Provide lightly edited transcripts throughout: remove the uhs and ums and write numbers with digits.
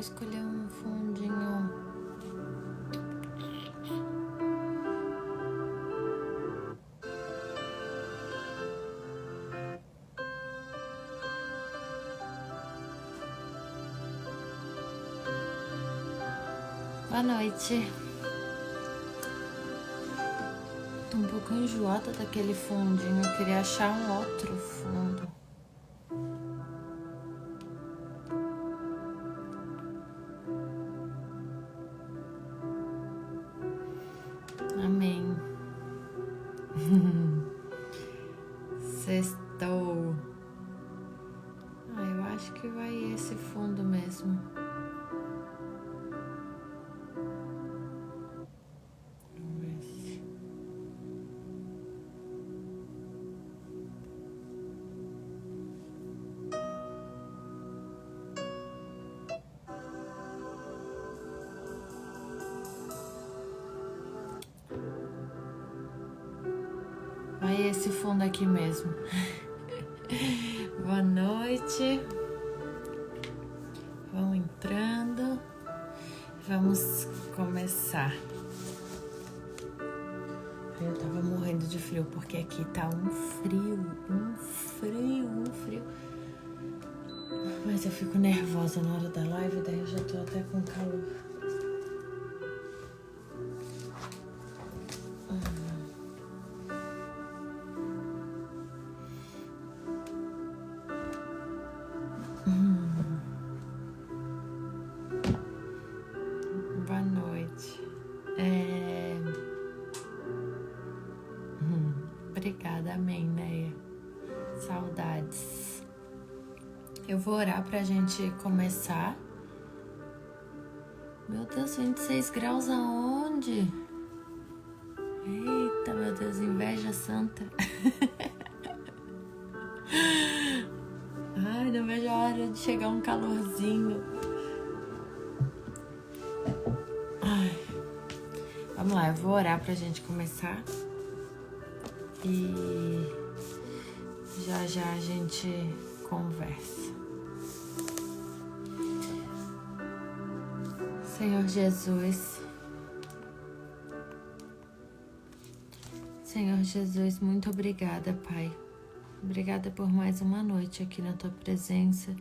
escolher um fundinho. Boa noite. Tô um pouco enjoada daquele fundinho. Eu queria achar um outro fundo. Amém. Sextou. Eu acho que vai esse fundo mesmo. Vamos ver se... Vai esse fundo aqui mesmo. Boa noite. Vão entrando. Vamos começar. Eu tava morrendo de frio porque aqui tá um frio. Mas eu fico nervosa na hora da live, daí eu já tô até com calor. Boa noite. Obrigada, amém, Neia. Saudades. Eu vou orar pra gente começar. Meu Deus, 26 graus aonde? Eita, meu Deus, inveja santa. Ai, não vejo a hora de chegar um calorzinho. Ai. Vamos lá, eu vou orar pra gente começar. E já já a gente conversa. Senhor Jesus, muito obrigada, Pai. Obrigada por mais uma noite aqui na Tua presença.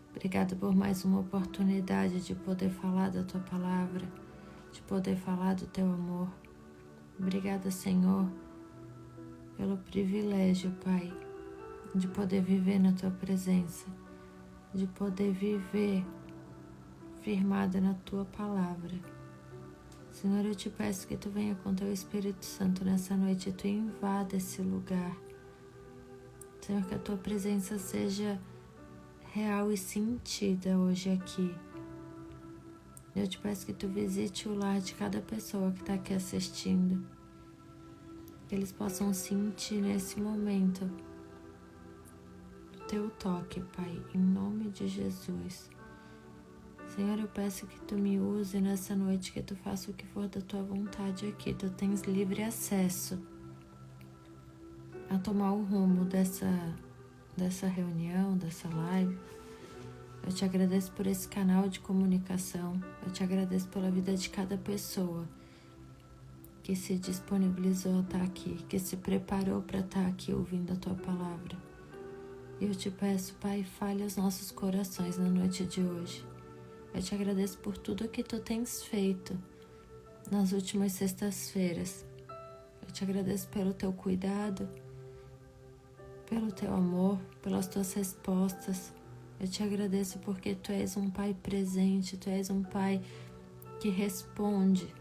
Obrigada por mais uma oportunidade de poder falar da Tua palavra, de poder falar do Teu amor. Obrigada, Senhor, pelo privilégio, Pai, de poder viver na Tua presença, de poder viver firmada na Tua palavra. Senhor, eu te peço que Tu venha com Teu Espírito Santo nessa noite e Tu invada esse lugar. Senhor, que a Tua presença seja real e sentida hoje aqui. Eu te peço que Tu visite o lar de cada pessoa que está aqui assistindo. Que eles possam sentir nesse momento o Teu toque, Pai, em nome de Jesus. Senhor, eu peço que Tu me use nessa noite, que Tu faça o que for da Tua vontade aqui. Tu tens livre acesso a tomar o rumo dessa reunião, dessa live. Eu te agradeço por esse canal de comunicação. Eu te agradeço pela vida de cada pessoa que se disponibilizou a estar aqui, que se preparou para estar aqui ouvindo a Tua palavra. Eu te peço, Pai, fale os nossos corações na noite de hoje. Eu te agradeço por tudo que Tu tens feito nas últimas sextas-feiras. Eu te agradeço pelo Teu cuidado, pelo Teu amor, pelas Tuas respostas. Eu te agradeço porque Tu és um Pai presente, Tu és um Pai que responde.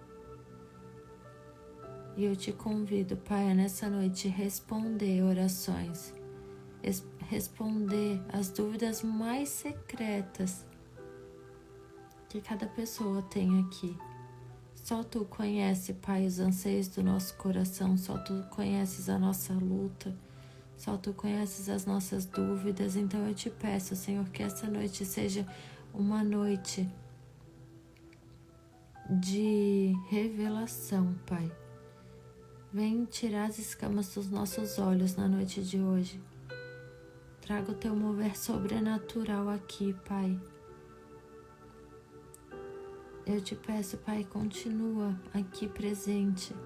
E eu te convido, Pai, nessa noite responder orações, responder as dúvidas mais secretas que cada pessoa tem aqui. Só Tu conhece, Pai, os anseios do nosso coração, só Tu conheces a nossa luta, só Tu conheces as nossas dúvidas. Então eu te peço, Senhor, que essa noite seja uma noite de revelação, Pai. Vem tirar as escamas dos nossos olhos na noite de hoje. Traga o Teu mover sobrenatural aqui, Pai. Eu te peço, Pai, continua aqui presente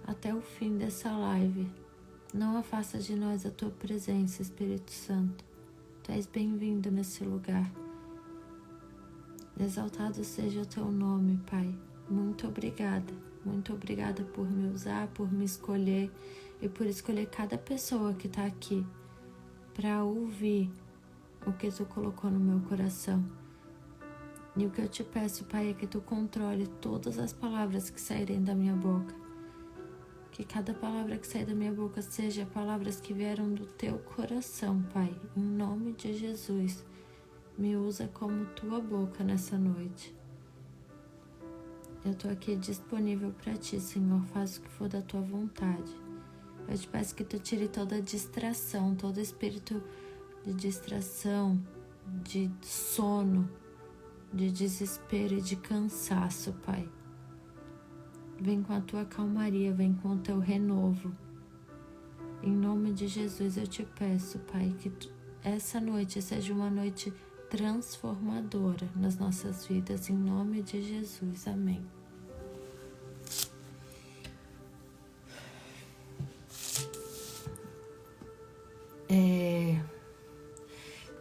até o fim dessa live. Não afasta de nós a tua presença, Espírito Santo. Tu és bem-vindo nesse lugar. Exaltado seja o teu nome, Pai. Muito obrigada. Muito obrigada por me usar, por me escolher e por escolher cada pessoa que está aqui para ouvir o que tu colocou no meu coração. E o que eu te peço, Pai, é que tu controle todas as palavras que saírem da minha boca. Que cada palavra que sair da minha boca seja palavras que vieram do teu coração, Pai. Em nome de Jesus, me usa como tua boca nessa noite. Eu estou aqui disponível para ti, Senhor. Faz o que for da tua vontade. Eu te peço que tu tire toda distração, todo espírito de distração, de sono, de desespero e de cansaço, Pai. Vem com a tua calmaria, vem com o teu renovo. Em nome de Jesus eu te peço, Pai, que essa noite seja uma noite transformadora nas nossas vidas, em nome de Jesus, amém.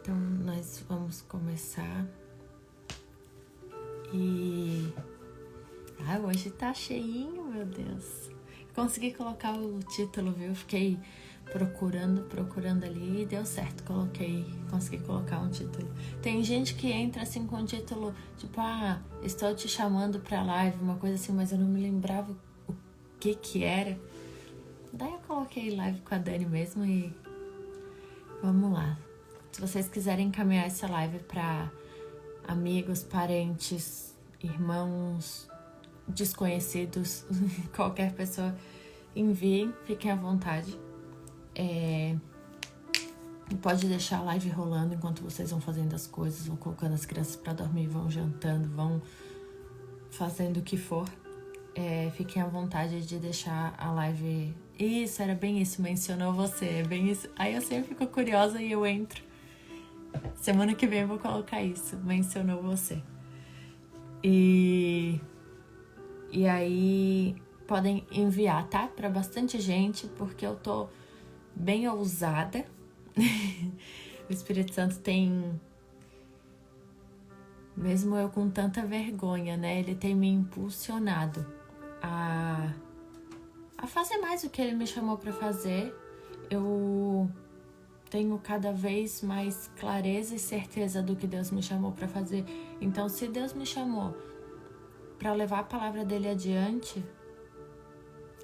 Então nós vamos começar e hoje tá cheinho, meu Deus. Consegui colocar o título, viu? Fiquei procurando ali e deu certo. Consegui colocar um título. Tem gente que entra assim com o título, tipo, estou te chamando pra live, uma coisa assim, mas eu não me lembrava o que era. Daí eu coloquei live com a Dani mesmo e vamos lá. Se vocês quiserem encaminhar essa live pra amigos, parentes, irmãos, desconhecidos, qualquer pessoa, enviem, fiquem à vontade. Pode deixar a live rolando enquanto vocês vão fazendo as coisas, vão colocando as crianças para dormir, vão jantando, vão fazendo o que for. Fiquem à vontade de deixar a live. Isso, era bem isso, mencionou você, é bem isso. Aí eu sempre fico curiosa e eu entro. Semana que vem eu vou colocar isso, mencionou você. E aí podem enviar, tá? Para bastante gente, porque eu tô bem ousada. O Espírito Santo tem, mesmo eu com tanta vergonha, né? Ele tem me impulsionado a fazer mais o que ele me chamou para fazer. Eu tenho cada vez mais clareza e certeza do que Deus me chamou para fazer. Então, se Deus me chamou para levar a palavra dele adiante,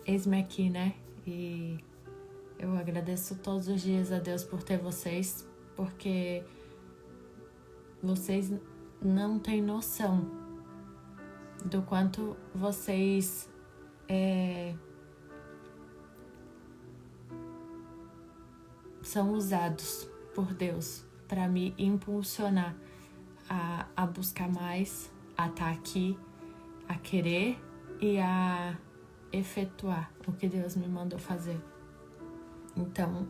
eis-me aqui, né? E eu agradeço todos os dias a Deus por ter vocês, porque vocês não têm noção do quanto vocês são usados por Deus para me impulsionar a buscar mais, a estar aqui, a querer e a efetuar o que Deus me mandou fazer. Então,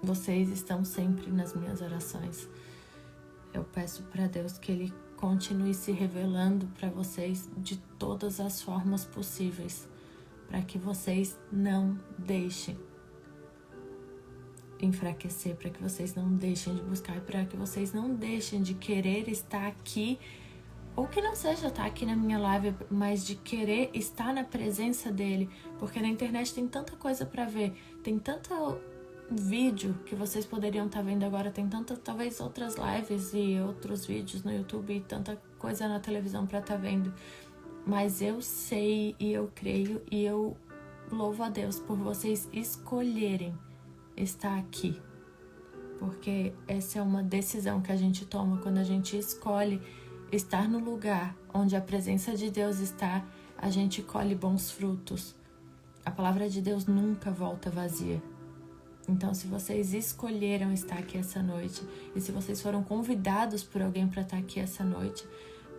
vocês estão sempre nas minhas orações. Eu peço para Deus que Ele continue se revelando para vocês de todas as formas possíveis, para que vocês não deixem enfraquecer, para que vocês não deixem de buscar, para que vocês não deixem de querer estar aqui, ou que não seja estar aqui na minha live, mas de querer estar na presença dele, porque na internet tem tanta coisa para ver, tem tanto vídeo que vocês poderiam estar vendo agora, tem tantas, talvez outras lives e outros vídeos no YouTube e tanta coisa na televisão para estar vendo, mas eu sei e eu creio e eu louvo a Deus por vocês escolherem estar aqui, porque essa é uma decisão que a gente toma quando a gente escolhe estar no lugar onde a presença de Deus está. A gente colhe bons frutos. A palavra de Deus nunca volta vazia. Então, se vocês escolheram estar aqui essa noite e se vocês foram convidados por alguém para estar aqui essa noite,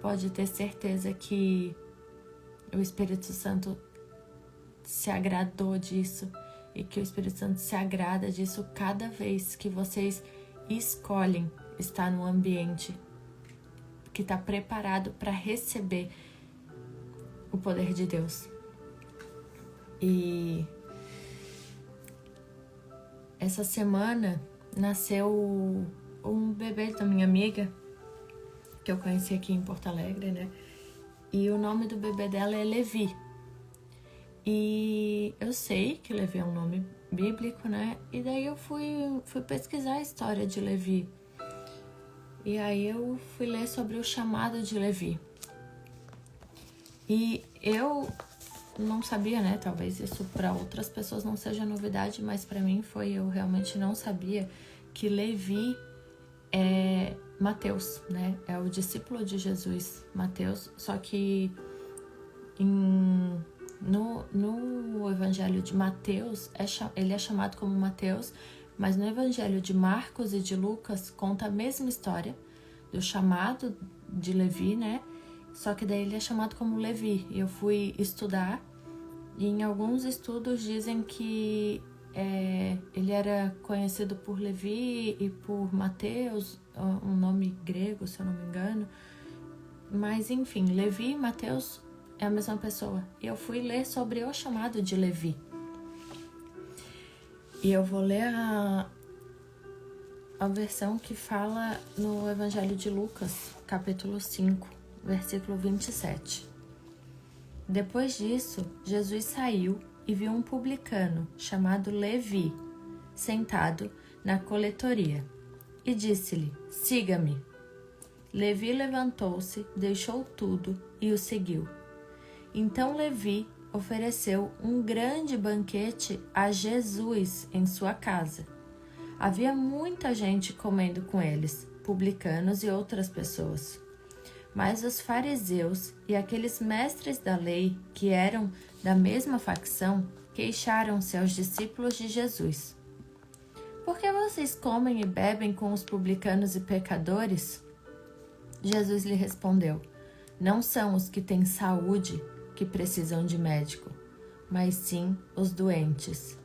pode ter certeza que o Espírito Santo se agradou disso e que o Espírito Santo se agrada disso cada vez que vocês escolhem estar num ambiente que está preparado para receber o poder de Deus. E essa semana nasceu um bebê da minha amiga, que eu conheci aqui em Porto Alegre, né? E o nome do bebê dela é Levi. E eu sei que Levi é um nome bíblico, né? E daí eu fui pesquisar a história de Levi. E aí eu fui ler sobre o chamado de Levi. E eu não sabia, né? Talvez isso para outras pessoas não seja novidade, mas para mim eu realmente não sabia que Levi é Mateus, né? É o discípulo de Jesus, Mateus. Só que no Evangelho de Mateus, ele é chamado como Mateus, mas no Evangelho de Marcos e de Lucas conta a mesma história do chamado de Levi, né? Só que daí ele é chamado como Levi. E eu fui estudar e em alguns estudos dizem que ele era conhecido por Levi e por Mateus, um nome grego, se eu não me engano. Mas enfim, Levi e Mateus é a mesma pessoa. E eu fui ler sobre o chamado de Levi. E eu vou ler a versão que fala no Evangelho de Lucas, capítulo 5, versículo 27. Depois disso, Jesus saiu e viu um publicano chamado Levi, sentado na coletoria, e disse-lhe: "Siga-me." Levi levantou-se, deixou tudo e o seguiu. Então Levi ofereceu um grande banquete a Jesus em sua casa. Havia muita gente comendo com eles, publicanos e outras pessoas. Mas os fariseus e aqueles mestres da lei, que eram da mesma facção, queixaram-se aos discípulos de Jesus. "Por que vocês comem e bebem com os publicanos e pecadores?" Jesus lhe respondeu: "Não são os que têm saúde que precisam de médico, mas sim os doentes.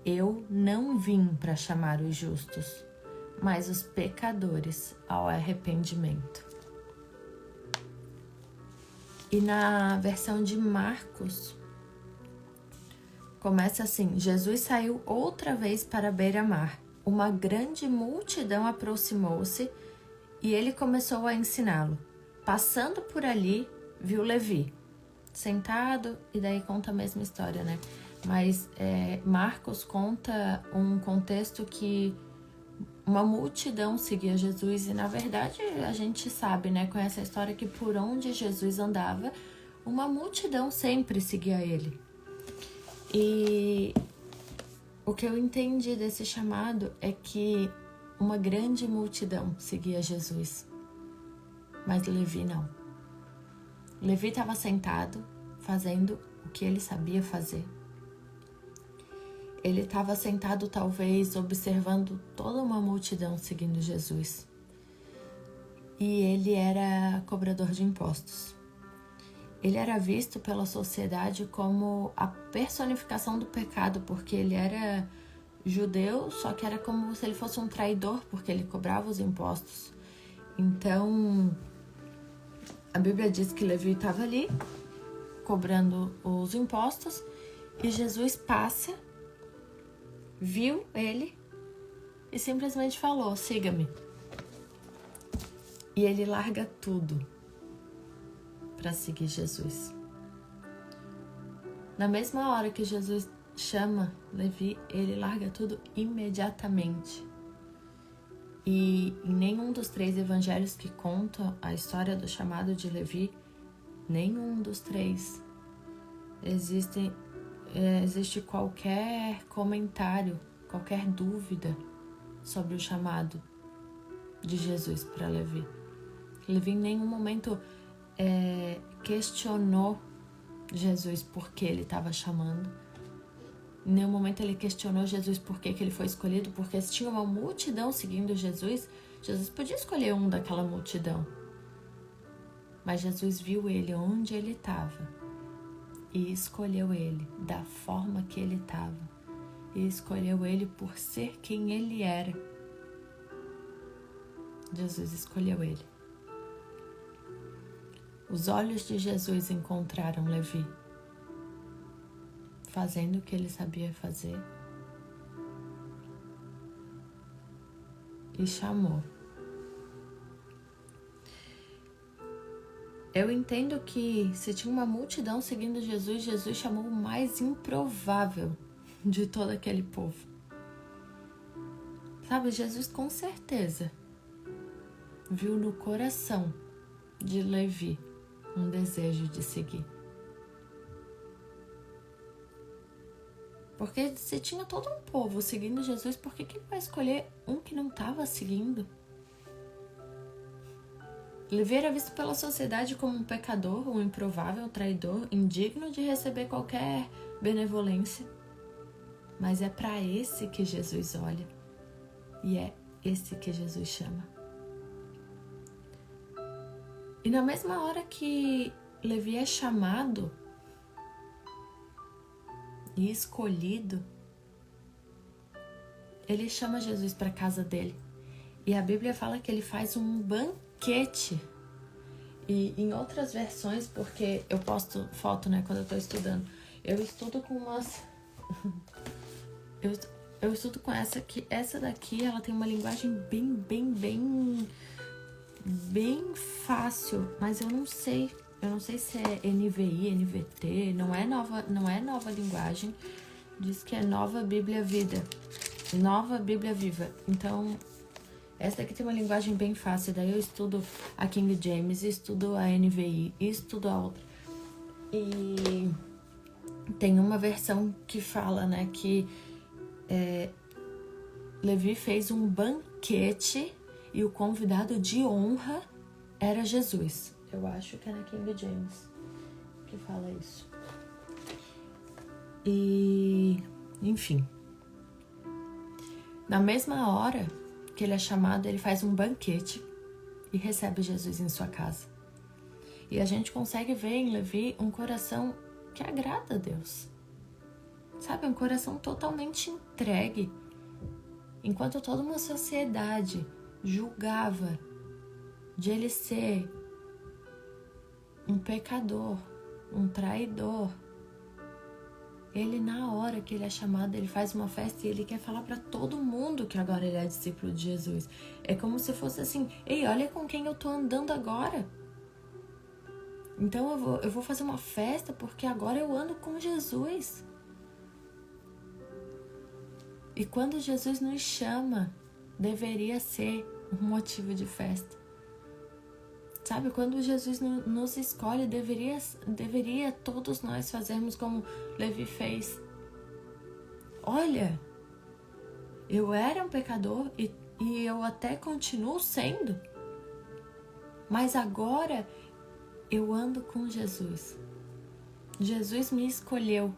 Eu não vim para chamar os justos, mas os pecadores ao arrependimento." E na versão de Marcos, começa assim: Jesus saiu outra vez para a beira-mar. Uma grande multidão aproximou-se e ele começou a ensiná-lo. Passando por ali, viu Levi sentado, e daí conta a mesma história, né? Mas Marcos conta um contexto que uma multidão seguia Jesus, e na verdade a gente sabe, né? Conhece a história que por onde Jesus andava, uma multidão sempre seguia ele. E o que eu entendi desse chamado é que uma grande multidão seguia Jesus, mas Levi não. Levi estava sentado, fazendo o que ele sabia fazer. Ele estava sentado, talvez, observando toda uma multidão seguindo Jesus. E ele era cobrador de impostos. Ele era visto pela sociedade como a personificação do pecado, porque ele era judeu, só que era como se ele fosse um traidor, porque ele cobrava os impostos. Então, a Bíblia diz que Levi estava ali, cobrando os impostos, e Jesus passa, viu ele e simplesmente falou: "Siga-me." E ele larga tudo para seguir Jesus. Na mesma hora que Jesus chama Levi, ele larga tudo imediatamente. E em nenhum dos 3 evangelhos que contam a história do chamado de Levi, nenhum dos 3 existe qualquer comentário, qualquer dúvida sobre o chamado de Jesus para Levi. Levi em nenhum momento questionou Jesus por que ele estava chamando. Em nenhum momento ele questionou Jesus por que ele foi escolhido, porque se tinha uma multidão seguindo Jesus, Jesus podia escolher um daquela multidão. Mas Jesus viu ele onde ele estava e escolheu ele da forma que ele estava. E escolheu ele por ser quem ele era. Jesus escolheu ele. Os olhos de Jesus encontraram Levi, fazendo o que ele sabia fazer, e chamou. Eu entendo que se tinha uma multidão seguindo Jesus, Jesus chamou o mais improvável de todo aquele povo. Sabe, Jesus com certeza viu no coração de Levi um desejo de seguir. Porque se tinha todo um povo seguindo Jesus, por que ele vai escolher um que não estava seguindo? Levi era visto pela sociedade como um pecador, um improvável, traidor, indigno de receber qualquer benevolência. Mas é para esse que Jesus olha. E é esse que Jesus chama. E na mesma hora que Levi é chamado e escolhido, ele chama Jesus para a casa dele. E a Bíblia fala que ele faz um banquete. E em outras versões, porque eu posto foto, né, quando eu tô estudando, eu estudo com umas... eu estudo com essa daqui, ela tem uma linguagem bem fácil, mas eu não sei se é NVI, NVT, não é nova linguagem, diz que é Nova Bíblia Vida, Nova Bíblia Viva. Então, essa daqui tem uma linguagem bem fácil, daí eu estudo a King James, estudo a NVI, estudo a outra. E tem uma versão que fala, né, que Levi fez um banquete e o convidado de honra era Jesus. Eu acho que é na King James que fala isso. E, enfim, na mesma hora que ele é chamado, ele faz um banquete e recebe Jesus em sua casa. E a gente consegue ver em Levi um coração que agrada a Deus. Sabe, um coração totalmente entregue. Enquanto toda uma sociedade julgava de ele ser um pecador, um traidor, ele, na hora que ele é chamado, ele faz uma festa e ele quer falar para todo mundo que agora ele é discípulo de Jesus. É como se fosse assim: ei, olha com quem eu tô andando agora. Então eu vou fazer uma festa porque agora eu ando com Jesus. E quando Jesus nos chama, deveria ser um motivo de festa. Sabe, quando Jesus nos escolhe, deveria todos nós fazermos como Levi fez. Olha, eu era um pecador e eu até continuo sendo, mas agora eu ando com Jesus. Jesus me escolheu.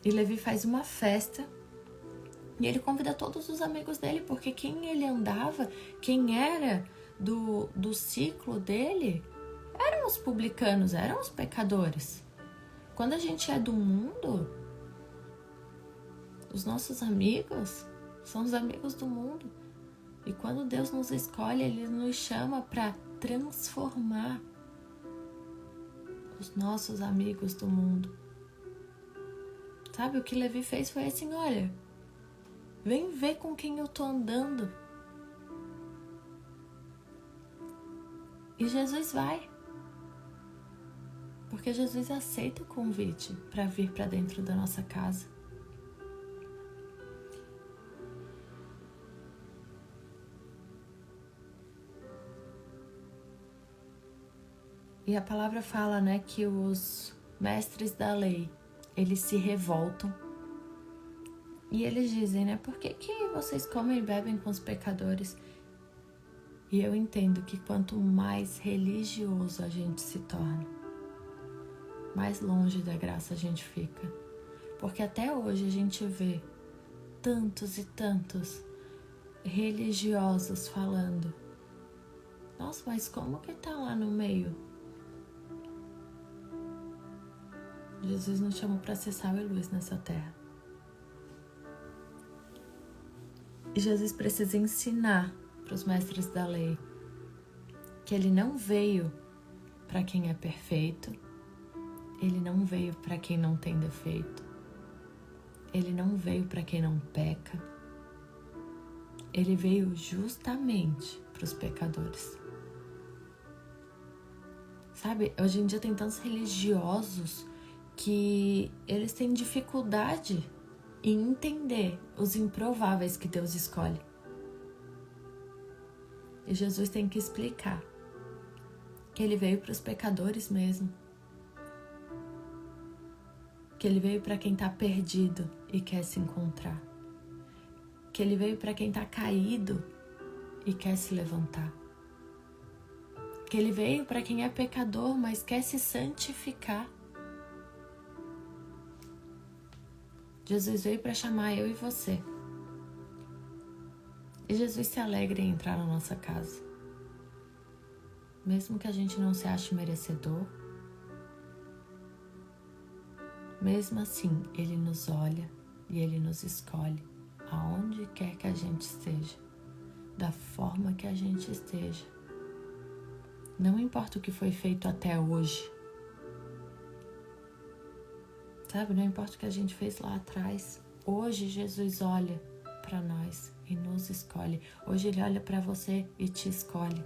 E Levi faz uma festa e ele convida todos os amigos dele, porque quem ele andava, quem era do ciclo dele, eram os publicanos, eram os pecadores. Quando a gente é do mundo, os nossos amigos são os amigos do mundo. E quando Deus nos escolhe, Ele nos chama para transformar os nossos amigos do mundo. Sabe, o que Levi fez foi assim: olha, vem ver com quem eu tô andando. E Jesus vai. Porque Jesus aceita o convite para vir para dentro da nossa casa. E a palavra fala, né, que os mestres da lei, eles se revoltam. E eles dizem, né, por que vocês comem e bebem com os pecadores? E eu entendo que quanto mais religioso a gente se torna, mais longe da graça a gente fica. Porque até hoje a gente vê tantos e tantos religiosos falando: nossa, mas como que tá lá no meio? Jesus nos chamou para ser sal e luz nessa terra. E Jesus precisa ensinar para os mestres da lei que Ele não veio para quem é perfeito, Ele não veio para quem não tem defeito, Ele não veio para quem não peca, Ele veio justamente para os pecadores. Sabe, hoje em dia tem tantos religiosos que eles têm dificuldade em entender os improváveis que Deus escolhe. E Jesus tem que explicar que Ele veio para os pecadores mesmo. Que Ele veio para quem está perdido e quer se encontrar. Que Ele veio para quem está caído e quer se levantar. Que Ele veio para quem é pecador, mas quer se santificar. Jesus veio para chamar eu e você. E Jesus se alegra em entrar na nossa casa. Mesmo que a gente não se ache merecedor, mesmo assim, Ele nos olha e Ele nos escolhe aonde quer que a gente esteja, da forma que a gente esteja. Não importa o que foi feito até hoje. Sabe, não importa o que a gente fez lá atrás. Hoje Jesus olha para nós e nos escolhe. Hoje Ele olha para você e te escolhe.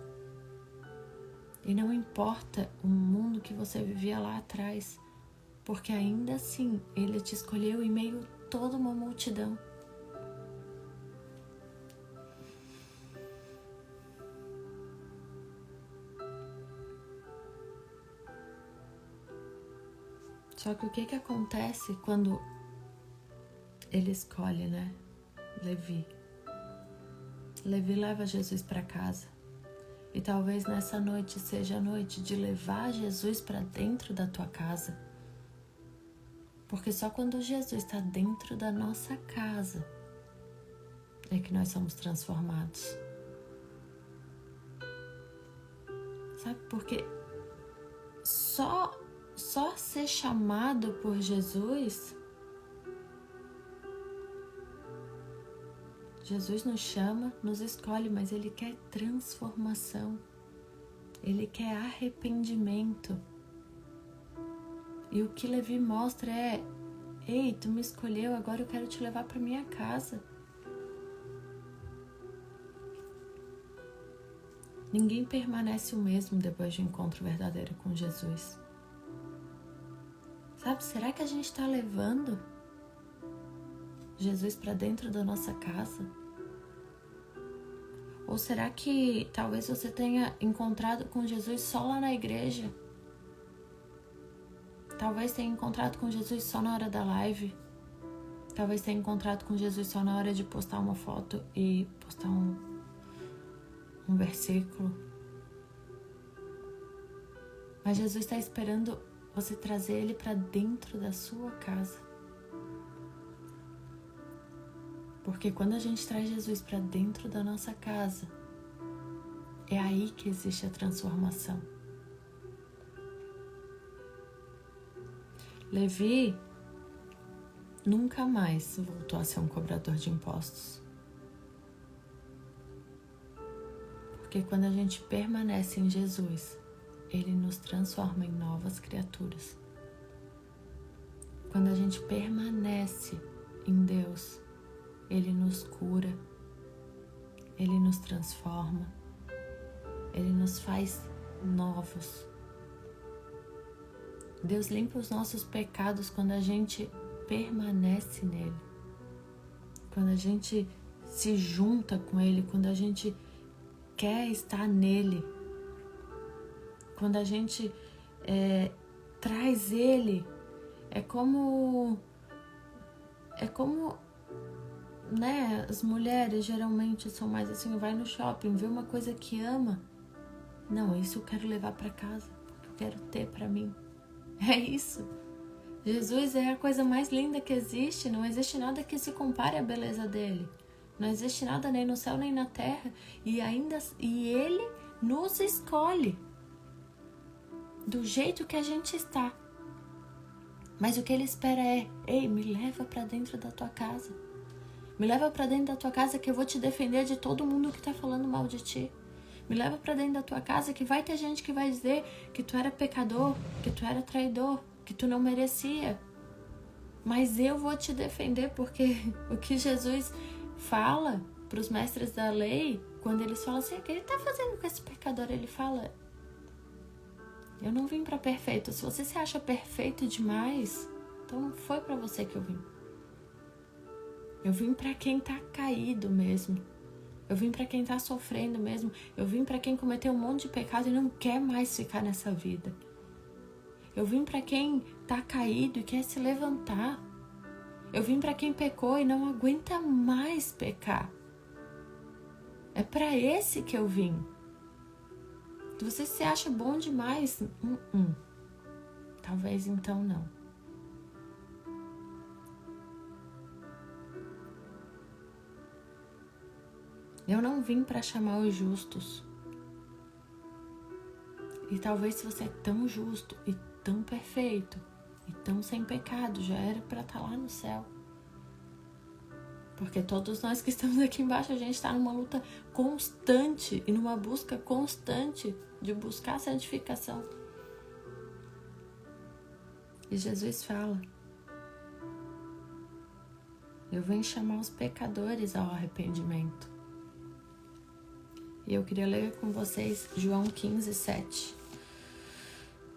E não importa o mundo que você vivia lá atrás, porque ainda assim Ele te escolheu em meio a toda uma multidão. Só que o que acontece quando Ele escolhe, né? Levi. Levi leva Jesus para casa. E talvez nessa noite seja a noite de levar Jesus para dentro da tua casa. Porque só quando Jesus está dentro da nossa casa é que nós somos transformados. Sabe? Porque só ser chamado por Jesus, Jesus nos chama, nos escolhe, mas Ele quer transformação. Ele quer arrependimento. E o que Levi mostra é: ei, tu me escolheu, agora eu quero te levar para minha casa. Ninguém permanece o mesmo depois de um encontro verdadeiro com Jesus. Sabe, será que a gente está levando Jesus para dentro da nossa casa? Ou será que talvez você tenha encontrado com Jesus só lá na igreja? Talvez tenha encontrado com Jesus só na hora da live. Talvez tenha encontrado com Jesus só na hora de postar uma foto e postar um versículo. Mas Jesus está esperando você trazer Ele para dentro da sua casa. Porque quando a gente traz Jesus para dentro da nossa casa, é aí que existe a transformação. Levi nunca mais voltou a ser um cobrador de impostos. Porque quando a gente permanece em Jesus, Ele nos transforma em novas criaturas. Quando a gente permanece em Deus, Ele nos cura, Ele nos transforma, Ele nos faz novos. Deus limpa os nossos pecados quando a gente permanece nele. Quando a gente se junta com Ele, quando a gente quer estar nele. Quando a gente traz Ele, é como né, as mulheres geralmente são mais assim, vai no shopping, vê uma coisa que ama. Não, isso eu quero levar para casa, porque eu quero ter para mim. É isso. Jesus é a coisa mais linda que existe. Não existe nada que se compare à beleza dele. Não existe nada nem no céu nem na terra. E ele nos escolhe do jeito que a gente está. Mas o que ele espera é: ei, me leva para dentro da tua casa. Me leva para dentro da tua casa que eu vou te defender de todo mundo que tá falando mal de ti. Me leva para dentro da tua casa, que vai ter gente que vai dizer que tu era pecador, que tu era traidor, que tu não merecia. Mas eu vou te defender, porque o que Jesus fala para os mestres da lei, quando eles falam assim, o que ele está fazendo com esse pecador? Ele fala, eu não vim para perfeito. Se você se acha perfeito demais, então não foi para você que eu vim. Eu vim para quem está caído mesmo. Eu vim para quem está sofrendo mesmo. Eu vim para quem cometeu um monte de pecado e não quer mais ficar nessa vida. Eu vim para quem está caído e quer se levantar. Eu vim para quem pecou e não aguenta mais pecar. É para esse que eu vim. Se você se acha bom demais, talvez então não. Eu não vim para chamar os justos. E talvez se você é tão justo e tão perfeito e tão sem pecado, já era para estar lá no céu. Porque todos nós que estamos aqui embaixo, a gente está numa luta constante e numa busca constante de buscar a santificação. E Jesus fala, eu venho chamar os pecadores ao arrependimento. E eu queria ler com vocês João 15:7,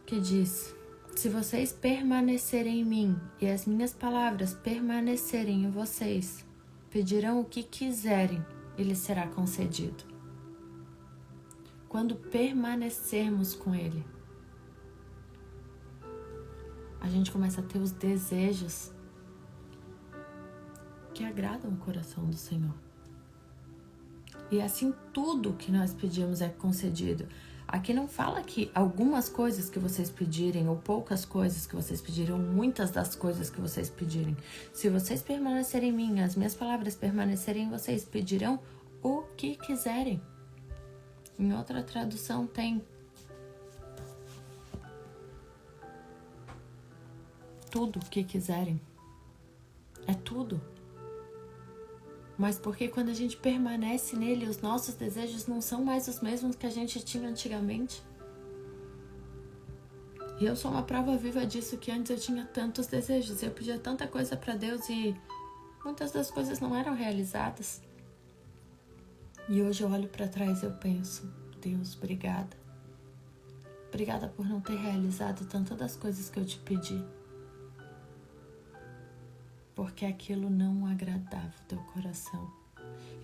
que diz, se vocês permanecerem em mim e as minhas palavras permanecerem em vocês, pedirão o que quiserem e lhes será concedido. Quando permanecermos com Ele, a gente começa a ter os desejos que agradam o coração do Senhor. E assim tudo que nós pedimos é concedido. Aqui não fala que algumas coisas que vocês pedirem, ou poucas coisas que vocês pedirem, ou muitas das coisas que vocês pedirem. Se vocês permanecerem em mim, as minhas palavras permanecerem em vocês, pedirão o que quiserem. Em outra tradução tem tudo o que quiserem. É tudo. Mas porque quando a gente permanece nele, os nossos desejos não são mais os mesmos que a gente tinha antigamente. E eu sou uma prova viva disso, que antes eu tinha tantos desejos, eu pedia tanta coisa para Deus e muitas das coisas não eram realizadas. E hoje eu olho para trás e eu penso, Deus, obrigada. Obrigada por não ter realizado tantas das coisas que eu te pedi. Porque aquilo não agradava o teu coração.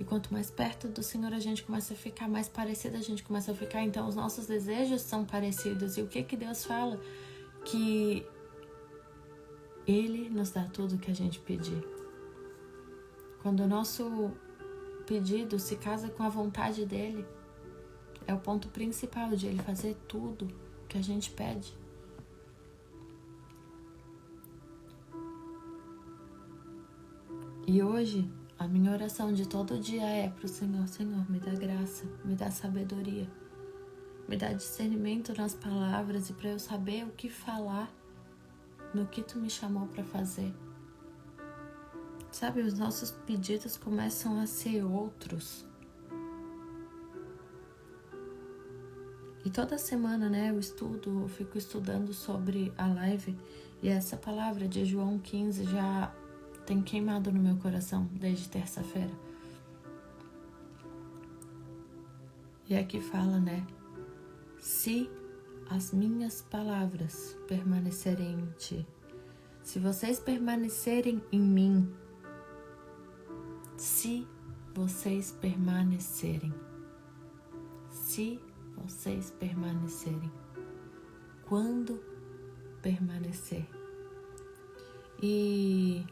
E quanto mais perto do Senhor a gente começa a ficar, mais parecida a gente começa a ficar. Então os nossos desejos são parecidos. E o que Deus fala? Que Ele nos dá tudo o que a gente pedir. Quando o nosso pedido se casa com a vontade dEle, é o ponto principal de Ele fazer tudo que a gente pede. E hoje, a minha oração de todo dia é para o Senhor, Senhor, me dá graça, me dá sabedoria, me dá discernimento nas palavras e para eu saber o que falar no que Tu me chamou para fazer. Sabe, os nossos pedidos começam a ser outros. E toda semana, né, eu fico estudando sobre a live e essa palavra de João 15 já tem queimado no meu coração desde terça-feira. E aqui fala, né? Se as minhas palavras permanecerem em ti, se vocês permanecerem em mim, se vocês permanecerem, se vocês permanecerem, quando permanecer. E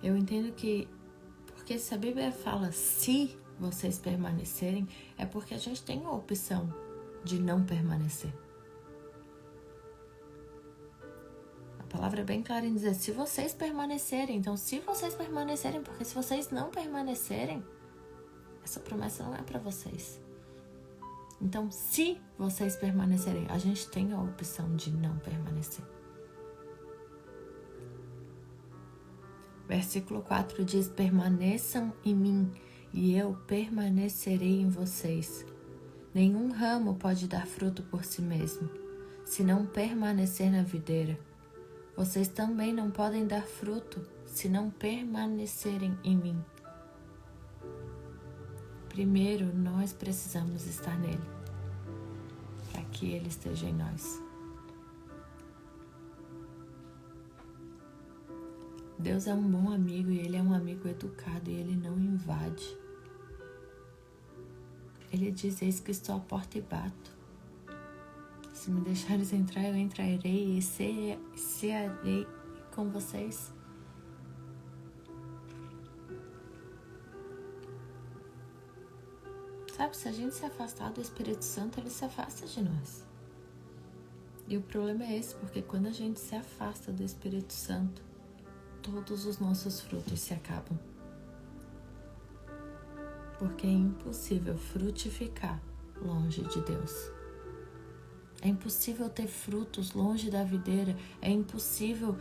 eu entendo que, porque se a Bíblia fala se vocês permanecerem, é porque a gente tem a opção de não permanecer. A palavra é bem clara em dizer, se vocês permanecerem. Então, se vocês permanecerem, porque se vocês não permanecerem, essa promessa não é para vocês. Então, se vocês permanecerem, a gente tem a opção de não permanecer. Versículo 4 diz, permaneçam em mim e eu permanecerei em vocês. Nenhum ramo pode dar fruto por si mesmo, se não permanecer na videira. Vocês também não podem dar fruto, se não permanecerem em mim. Primeiro, nós precisamos estar nele, para que ele esteja em nós. Deus é um bom amigo e ele é um amigo educado e ele não invade. Ele diz: eis que estou à porta e bato. Se me deixares entrar, eu entrarei e cearei com vocês. Sabe, se a gente se afastar do Espírito Santo, ele se afasta de nós. E o problema é esse, porque quando a gente se afasta do Espírito Santo, todos os nossos frutos se acabam. Porque é impossível frutificar longe de Deus. É impossível ter frutos longe da videira. É impossível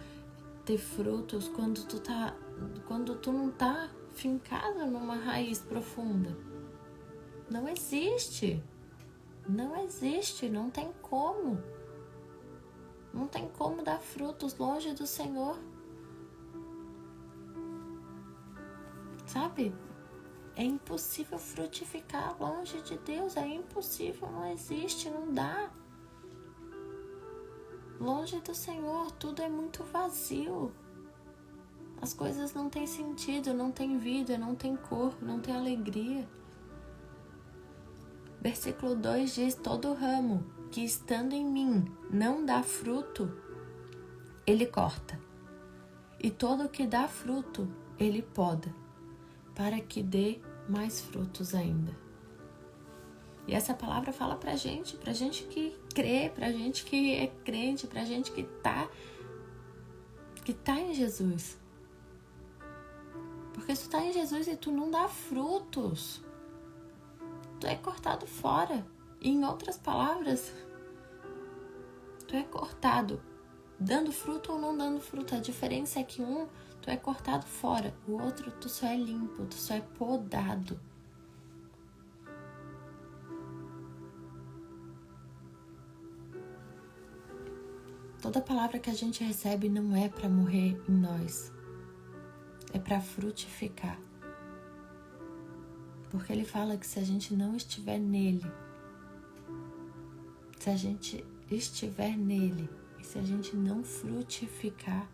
ter frutos quando tu não tá fincado numa raiz profunda. Não existe. Não existe, não tem como. Não tem como dar frutos longe do Senhor. Sabe? É impossível frutificar longe de Deus. É impossível, não existe, não dá. Longe do Senhor, tudo é muito vazio. As coisas não têm sentido, não têm vida, não têm cor, não têm alegria. Versículo 2 diz: todo ramo que estando em mim não dá fruto, ele corta. E todo que dá fruto, ele poda, para que dê mais frutos ainda. E essa palavra fala pra gente que crê, pra gente que é crente, pra gente que tá em Jesus. Porque se tu tá em Jesus e tu não dá frutos, tu é cortado fora. E em outras palavras, tu é cortado, dando fruto ou não dando fruto. A diferença é que tu é cortado fora, o outro tu só é limpo, tu só é podado. Toda palavra que a gente recebe não é para morrer em nós, é para frutificar. Porque ele fala que se a gente não estiver nele, se a gente estiver nele e se a gente não frutificar,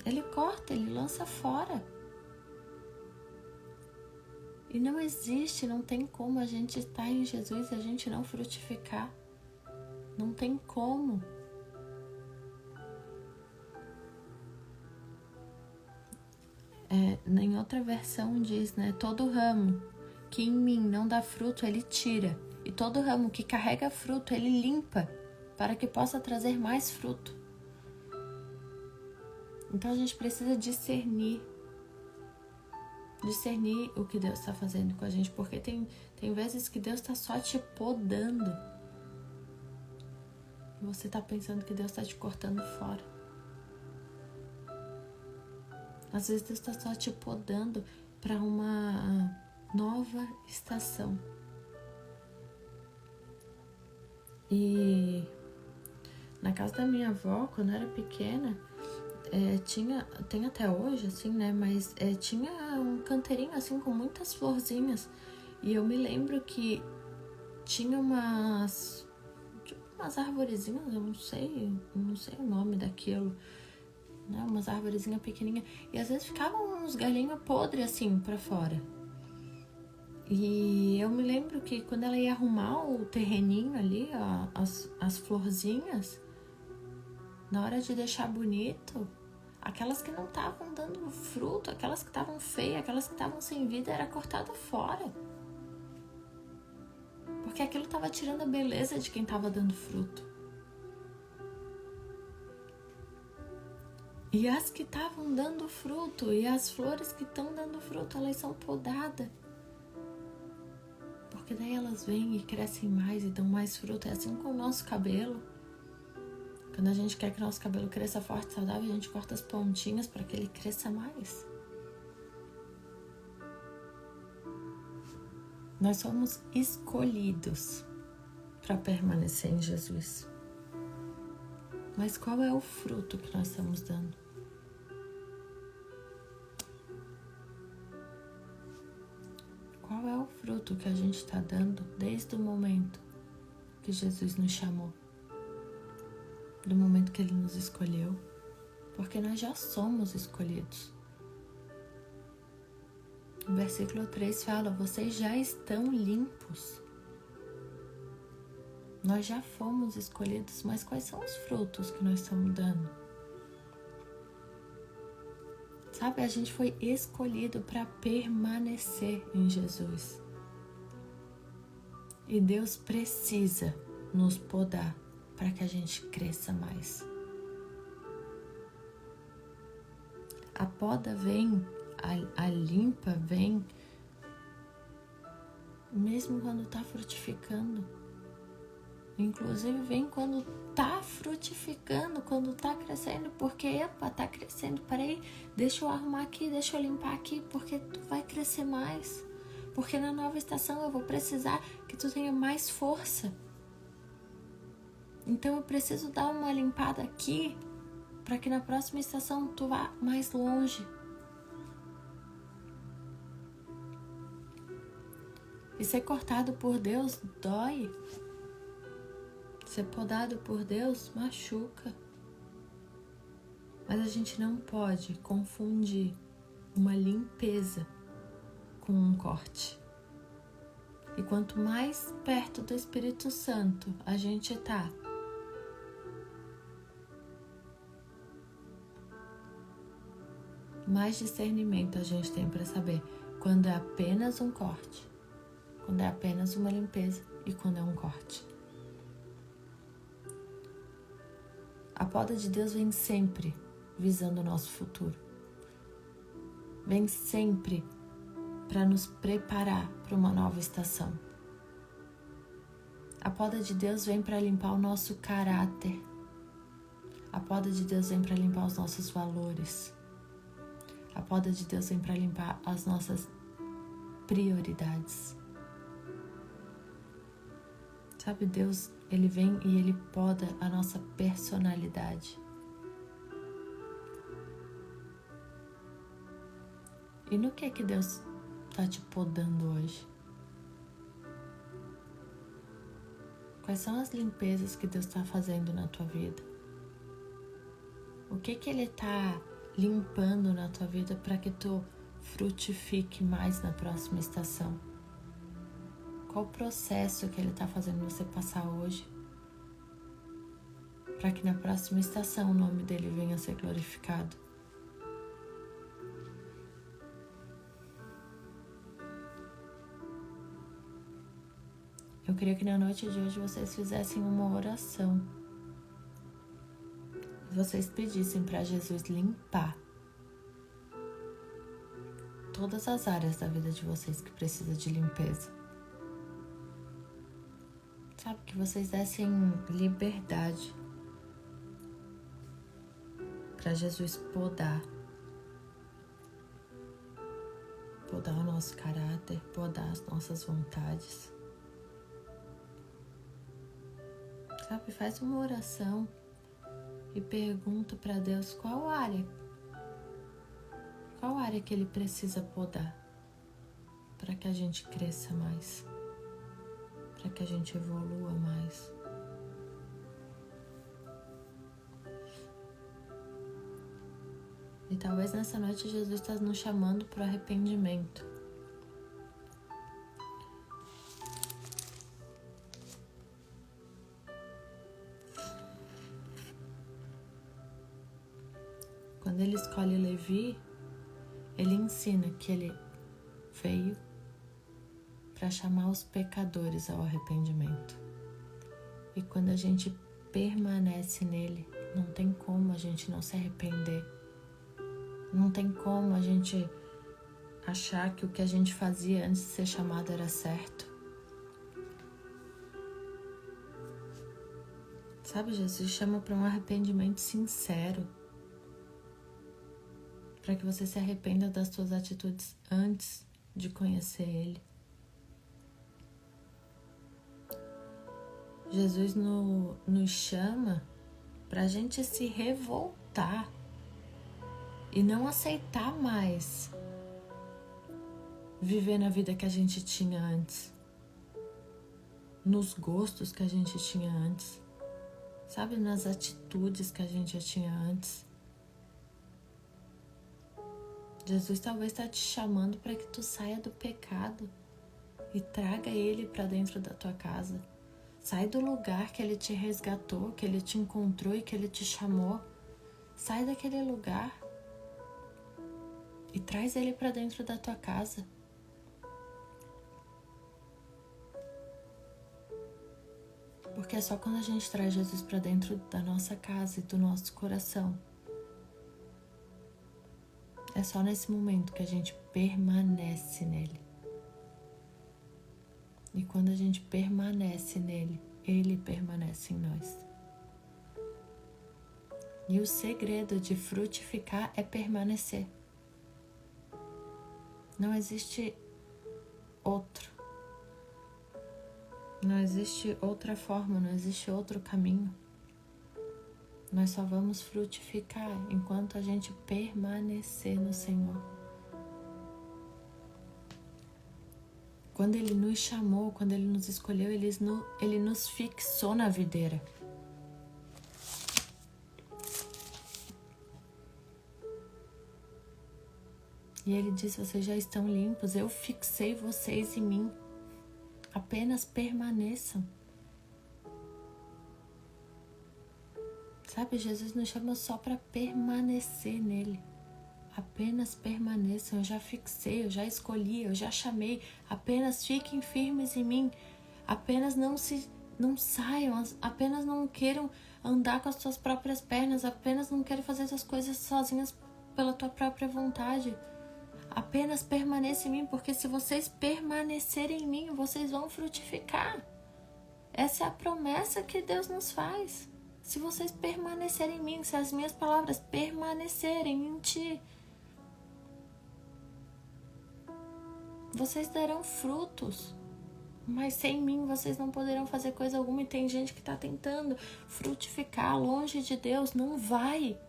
ele corta, ele lança fora. E não existe, não tem como a gente estar em Jesus e a gente não frutificar. Não tem como. Em outra versão diz, né? Todo ramo que em mim não dá fruto, ele tira. E todo ramo que carrega fruto, ele limpa, para que possa trazer mais fruto. Então a gente precisa discernir o que Deus está fazendo com a gente, porque tem vezes que Deus está só te podando. E você está pensando que Deus está te cortando fora. Às vezes Deus está só te podando para uma nova estação. E na casa da minha avó, quando eu era pequena, tem até hoje, assim, né? Mas tinha um canteirinho, assim, com muitas florzinhas. E eu me lembro que tinha umas arvorezinhas, eu não sei o nome daquilo, né? Umas arvorezinhas pequenininhas. E às vezes ficavam uns galinhos podres, assim, pra fora. E eu me lembro que quando ela ia arrumar o terreninho ali, as florzinhas, na hora de deixar bonito, aquelas que não estavam dando fruto, aquelas que estavam feias, aquelas que estavam sem vida, era cortada fora. Porque aquilo estava tirando a beleza de quem estava dando fruto. E as que estavam dando fruto, e as flores que estão dando fruto, elas são podadas. Porque daí elas vêm e crescem mais e dão mais fruto. É assim com o nosso cabelo. Quando a gente quer que o nosso cabelo cresça forte e saudável, a gente corta as pontinhas para que ele cresça mais. Nós somos escolhidos para permanecer em Jesus. Mas qual é o fruto que nós estamos dando? Qual é o fruto que a gente está dando desde o momento que Jesus nos chamou? Do momento que Ele nos escolheu? Porque nós já somos escolhidos. O versículo 3 fala: vocês já estão limpos. Nós já fomos escolhidos, mas quais são os frutos que nós estamos dando? Sabe, a gente foi escolhido para permanecer em Jesus. E Deus precisa nos podar para que a gente cresça mais. A poda vem, a limpa vem, mesmo quando está frutificando. Inclusive vem quando tá frutificando, quando tá crescendo, porque epa, tá crescendo, peraí, deixa eu arrumar aqui, deixa eu limpar aqui, porque tu vai crescer mais. Porque na nova estação eu vou precisar que tu tenha mais força. Então eu preciso dar uma limpada aqui, para que na próxima estação tu vá mais longe. E ser cortado por Deus dói. Ser podado por Deus machuca. Mas a gente não pode confundir uma limpeza com um corte. E quanto mais perto do Espírito Santo a gente está, mais discernimento a gente tem para saber quando é apenas um corte, quando é apenas uma limpeza e quando é um corte. A poda de Deus vem sempre visando o nosso futuro. Vem sempre para nos preparar para uma nova estação. A poda de Deus vem para limpar o nosso caráter. A poda de Deus vem para limpar os nossos valores. A poda de Deus vem para limpar as nossas prioridades. Sabe, Deus, Ele vem e Ele poda a nossa personalidade. E no que Deus está te podando hoje? Quais são as limpezas que Deus está fazendo na tua vida? O que Ele está limpando na tua vida para que tu frutifique mais na próxima estação? Qual o processo que Ele está fazendo você passar hoje? Para que na próxima estação o nome dEle venha a ser glorificado. Eu queria que na noite de hoje vocês fizessem uma oração. Vocês pedissem para Jesus limpar todas as áreas da vida de vocês que precisam de limpeza. Sabe, que vocês dessem liberdade para Jesus podar o nosso caráter, podar as nossas vontades. Sabe, faz uma oração e pergunta para Deus qual área que Ele precisa podar para que a gente cresça mais, para que a gente evolua mais. E talvez nessa noite Jesus está nos chamando para o arrependimento. Quando Ele escolhe Levi, Ele ensina que Ele veio para chamar os pecadores ao arrependimento. E quando a gente permanece nele, não tem como a gente não se arrepender. Não tem como a gente achar que o que a gente fazia antes de ser chamado era certo. Sabe, Jesus chama para um arrependimento sincero. Para que você se arrependa das suas atitudes antes de conhecer Ele. Jesus nos chama para a gente se revoltar e não aceitar mais viver na vida que a gente tinha antes, nos gostos que a gente tinha antes, sabe, nas atitudes que a gente já tinha antes. Jesus talvez está te chamando para que tu saia do pecado e traga ele para dentro da tua casa. Sai do lugar que ele te resgatou, que ele te encontrou e que ele te chamou. Sai daquele lugar e traz ele para dentro da tua casa. Porque é só quando a gente traz Jesus para dentro da nossa casa e do nosso coração. É só nesse momento que a gente permanece nele. E quando a gente permanece nele, ele permanece em nós. E o segredo de frutificar é permanecer. Não existe outro. Não existe outra forma, não existe outro caminho. Nós só vamos frutificar enquanto a gente permanecer no Senhor. Quando Ele nos chamou, quando Ele nos escolheu, Ele nos fixou na videira. E Ele disse: vocês já estão limpos, eu fixei vocês em mim. Apenas permaneçam. Sabe, Jesus nos chama só para permanecer nele. Apenas permaneçam, eu já fixei, eu já escolhi, eu já chamei. Apenas fiquem firmes em mim. Apenas não saiam, apenas não queiram andar com as suas próprias pernas. Apenas não queiram fazer essas coisas sozinhas pela tua própria vontade. Apenas permaneça em mim, porque se vocês permanecerem em mim, vocês vão frutificar. Essa é a promessa que Deus nos faz. Se vocês permanecerem em mim, se as minhas palavras permanecerem em ti, vocês darão frutos. Mas sem mim vocês não poderão fazer coisa alguma. E tem gente que está tentando frutificar longe de Deus. Não vai.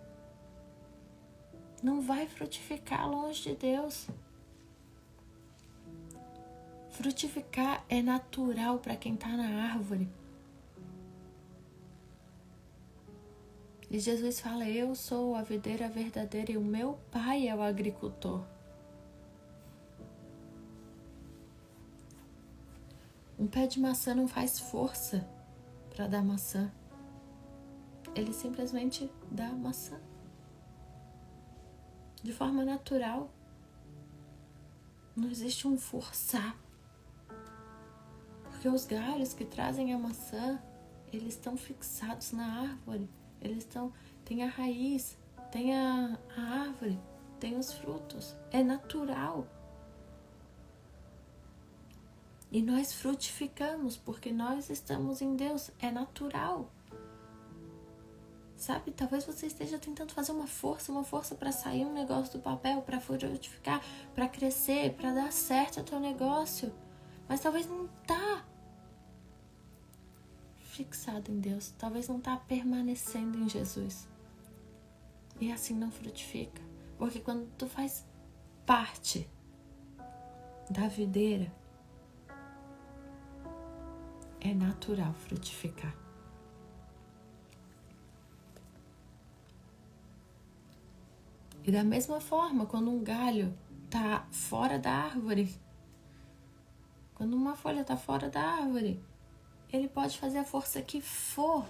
Não vai frutificar longe de Deus. Frutificar é natural para quem está na árvore. E Jesus fala: eu sou a videira verdadeira e o meu pai é o agricultor. Um pé de maçã não faz força para dar maçã. Ele simplesmente dá maçã. De forma natural. Não existe um forçar. Porque os galhos que trazem a maçã, eles estão fixados na árvore. Tem a raiz, tem a árvore, tem os frutos. É natural. E nós frutificamos porque nós estamos em Deus. É natural. Sabe, talvez você esteja tentando fazer uma força para sair um negócio do papel, para frutificar, para crescer, para dar certo o teu negócio. Mas talvez não está fixado em Deus. Talvez não está permanecendo em Jesus. E assim não frutifica. Porque quando tu faz parte da videira, é natural frutificar. E da mesma forma, quando um galho está fora da árvore, quando uma folha está fora da árvore, ele pode fazer a força que for,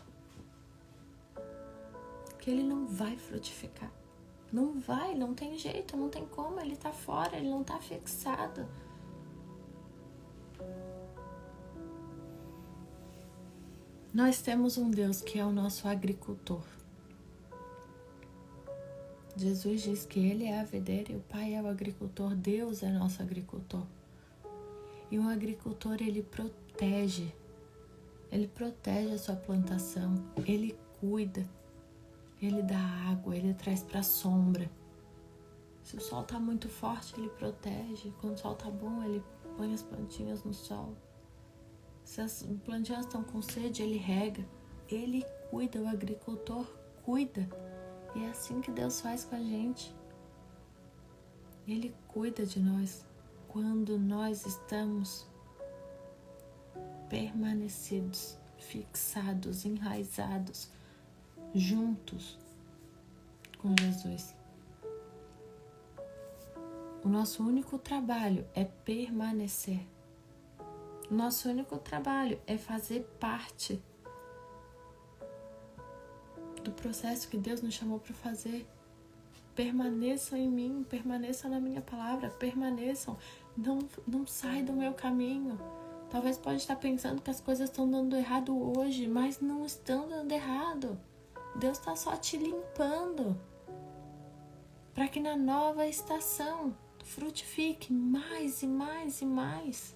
que ele não vai frutificar. Não vai, não tem jeito, não tem como, ele está fora, ele não está fixado. Nós temos um Deus que é o nosso agricultor. Jesus diz que Ele é a videira e o Pai é o agricultor. Deus é nosso agricultor. E um agricultor, ele protege a sua plantação, ele cuida, ele dá água, ele traz para a sombra. Se o sol está muito forte, ele protege. Quando o sol está bom, ele põe as plantinhas no sol. Se as plantinhas estão com sede, ele rega, ele cuida, o agricultor cuida. E é assim que Deus faz com a gente. Ele cuida de nós quando nós estamos permanecidos, fixados, enraizados, juntos com Jesus. O nosso único trabalho é permanecer. O nosso único trabalho é fazer parte do processo que Deus nos chamou para fazer. Permaneçam em mim, permaneçam na minha palavra, permaneçam, não sai do meu caminho. Talvez pode estar pensando que as coisas estão dando errado hoje, mas não estão dando errado. Deus está só te limpando para que na nova estação frutifique mais e mais e mais.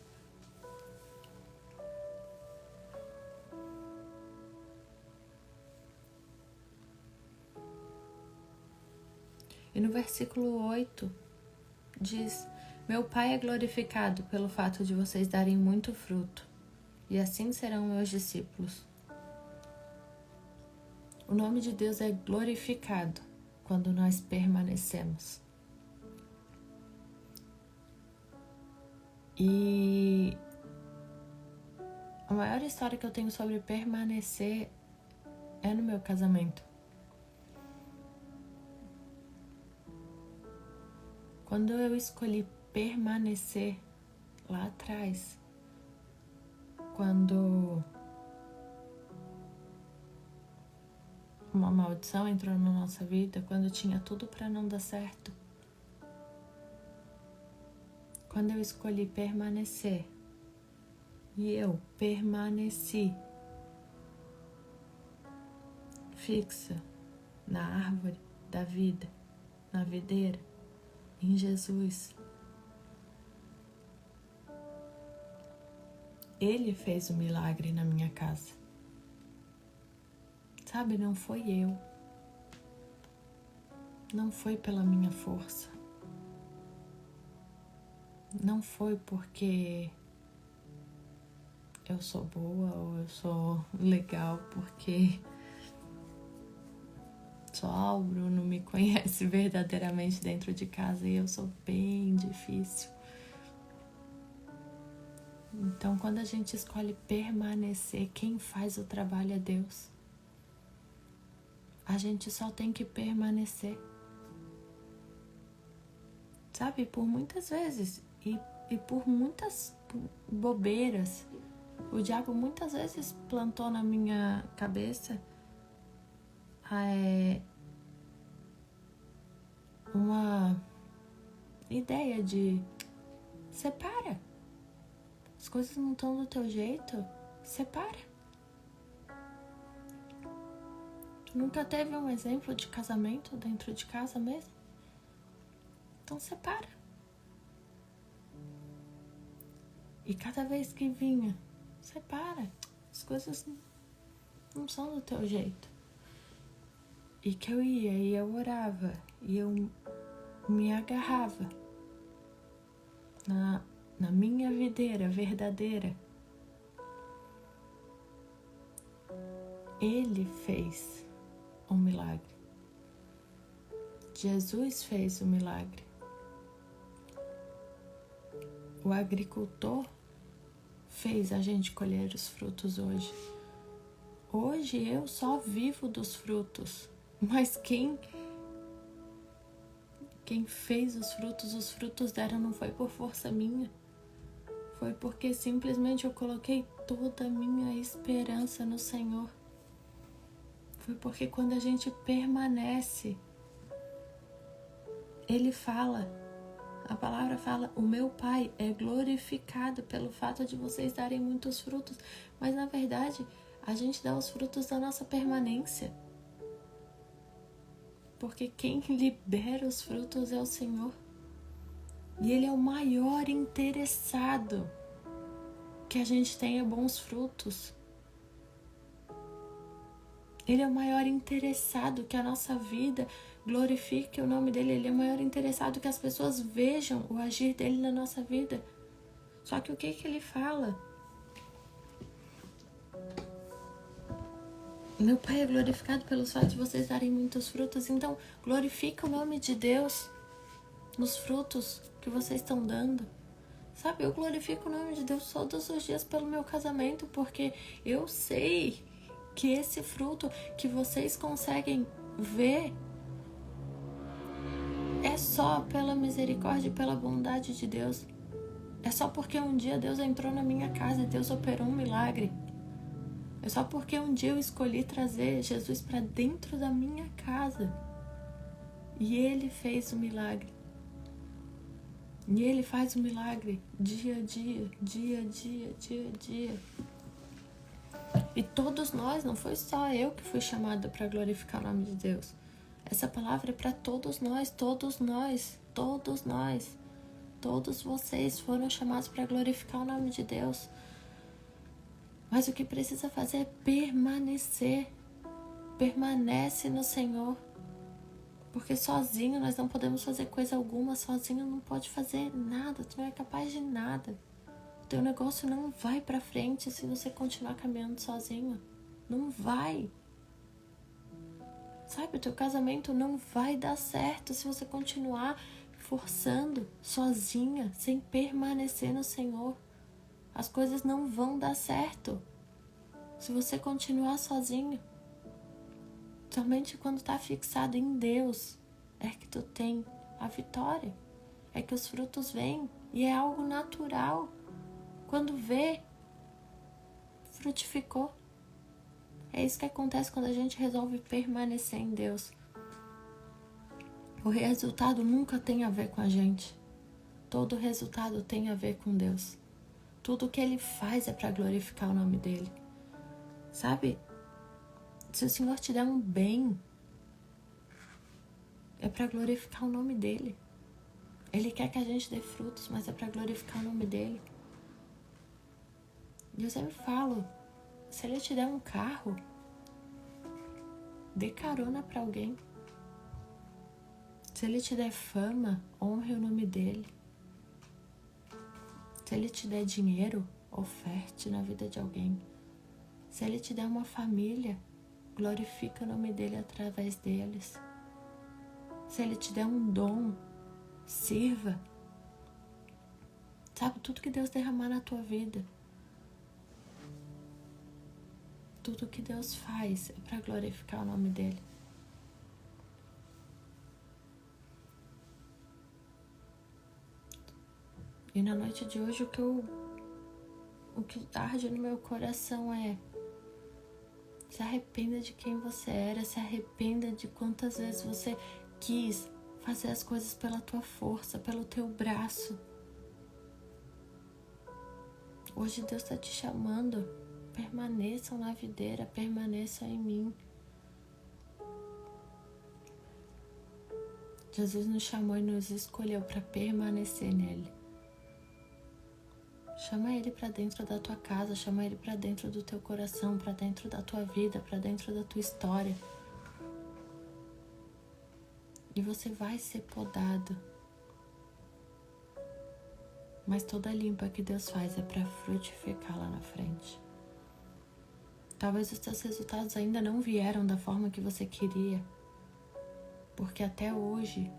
E no versículo 8 diz: meu Pai é glorificado pelo fato de vocês darem muito fruto, e assim serão meus discípulos. O nome de Deus é glorificado quando nós permanecemos. E a maior história que eu tenho sobre permanecer é no meu casamento. Quando eu escolhi permanecer lá atrás, quando uma maldição entrou na nossa vida, quando tinha tudo para não dar certo, quando eu escolhi permanecer e eu permaneci fixa na árvore da vida, na videira, em Jesus, Ele fez o milagre na minha casa. Sabe, não foi eu. Não foi pela minha força. Não foi porque eu sou boa ou eu sou legal, porque só o Bruno me conhece verdadeiramente dentro de casa e eu sou bem difícil. Então, quando a gente escolhe permanecer, quem faz o trabalho é Deus. A gente só tem que permanecer. Sabe, por muitas vezes e por muitas bobeiras, o diabo muitas vezes plantou na minha cabeça uma ideia de separa. As coisas não estão do teu jeito, separa. Tu nunca teve um exemplo de casamento dentro de casa mesmo? Então separa. E cada vez que vinha, separa. As coisas não são do teu jeito. E que eu ia e eu orava e eu me agarrava na minha videira verdadeira. Ele fez um milagre. Jesus fez o milagre. O agricultor fez a gente colher os frutos hoje. Hoje eu só vivo dos frutos, mas quem fez os frutos deram não foi por força minha. Foi porque simplesmente eu coloquei toda a minha esperança no Senhor. Foi porque quando a gente permanece, Ele fala, a palavra fala, o meu Pai é glorificado pelo fato de vocês darem muitos frutos. Mas na verdade, a gente dá os frutos da nossa permanência. Porque quem libera os frutos é o Senhor. E Ele é o maior interessado que a gente tenha bons frutos. Ele é o maior interessado que a nossa vida glorifique o nome dEle. Ele é o maior interessado que as pessoas vejam o agir dEle na nossa vida. Só que o que Ele fala? Meu Pai é glorificado pelos fatos de vocês darem muitos frutos. Então, glorifica o nome de Deus nos frutos que vocês estão dando. Sabe, eu glorifico o nome de Deus todos os dias pelo meu casamento, porque eu sei que esse fruto que vocês conseguem ver é só pela misericórdia e pela bondade de Deus. É só porque um dia Deus entrou na minha casa e Deus operou um milagre. É só porque um dia eu escolhi trazer Jesus para dentro da minha casa. E Ele fez o milagre. E Ele faz o milagre dia a dia, dia a dia, dia a dia. E todos nós, não foi só eu que fui chamada para glorificar o nome de Deus. Essa palavra é para todos nós, todos nós, todos nós. Todos vocês foram chamados para glorificar o nome de Deus. Mas o que precisa fazer é permanecer. Permanece no Senhor. Porque sozinho nós não podemos fazer coisa alguma. Sozinho não pode fazer nada. Tu não é capaz de nada. O teu negócio não vai para frente se você continuar caminhando sozinho. Não vai. Sabe, o teu casamento não vai dar certo se você continuar forçando sozinha, sem permanecer no Senhor. As coisas não vão dar certo se você continuar sozinho. Somente quando está fixado em Deus é que tu tem a vitória. É que os frutos vêm e é algo natural. Quando vê, frutificou. É isso que acontece quando a gente resolve permanecer em Deus. O resultado nunca tem a ver com a gente. Todo resultado tem a ver com Deus. Tudo que Ele faz é para glorificar o nome dEle. Sabe? Se o Senhor te der um bem, é para glorificar o nome dEle. Ele quer que a gente dê frutos, mas é para glorificar o nome dEle. E eu sempre falo, se Ele te der um carro, dê carona para alguém. Se Ele te der fama, honre o nome dEle. Se Ele te der dinheiro, oferte na vida de alguém. Se Ele te der uma família, glorifica o nome dEle através deles. Se Ele te der um dom, sirva. Sabe, tudo que Deus derramar na tua vida, tudo que Deus faz é para glorificar o nome dEle. E na noite de hoje o que arde no meu coração é: se arrependa de quem você era, se arrependa de quantas vezes você quis fazer as coisas pela tua força, pelo teu braço. Hoje Deus está te chamando, permaneçam na videira, permaneçam em mim. Jesus nos chamou e nos escolheu para permanecer nele. Chama Ele para dentro da tua casa, chama Ele para dentro do teu coração, para dentro da tua vida, para dentro da tua história. E você vai ser podado. Mas toda limpa que Deus faz é para frutificar lá na frente. Talvez os teus resultados ainda não vieram da forma que você queria, porque até hoje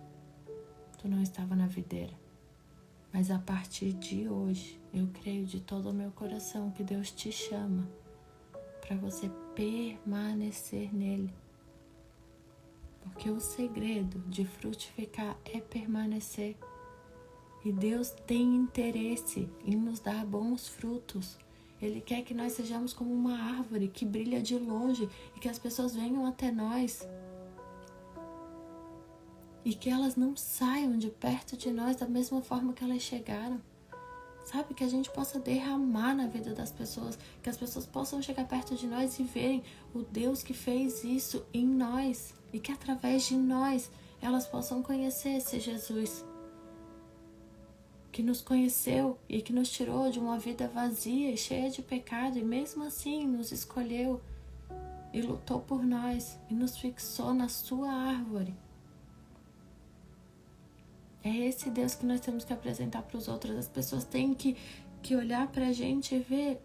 tu não estava na videira. Mas a partir de hoje, eu creio de todo o meu coração que Deus te chama para você permanecer nele. Porque o segredo de frutificar é permanecer. E Deus tem interesse em nos dar bons frutos. Ele quer que nós sejamos como uma árvore que brilha de longe e que as pessoas venham até nós. E que elas não saiam de perto de nós da mesma forma que elas chegaram. Sabe, que a gente possa derramar na vida das pessoas, que as pessoas possam chegar perto de nós e verem o Deus que fez isso em nós. E que através de nós elas possam conhecer esse Jesus que nos conheceu e que nos tirou de uma vida vazia e cheia de pecado e mesmo assim nos escolheu e lutou por nós e nos fixou na sua árvore. É esse Deus que nós temos que apresentar para os outros. As pessoas têm que olhar para a gente e ver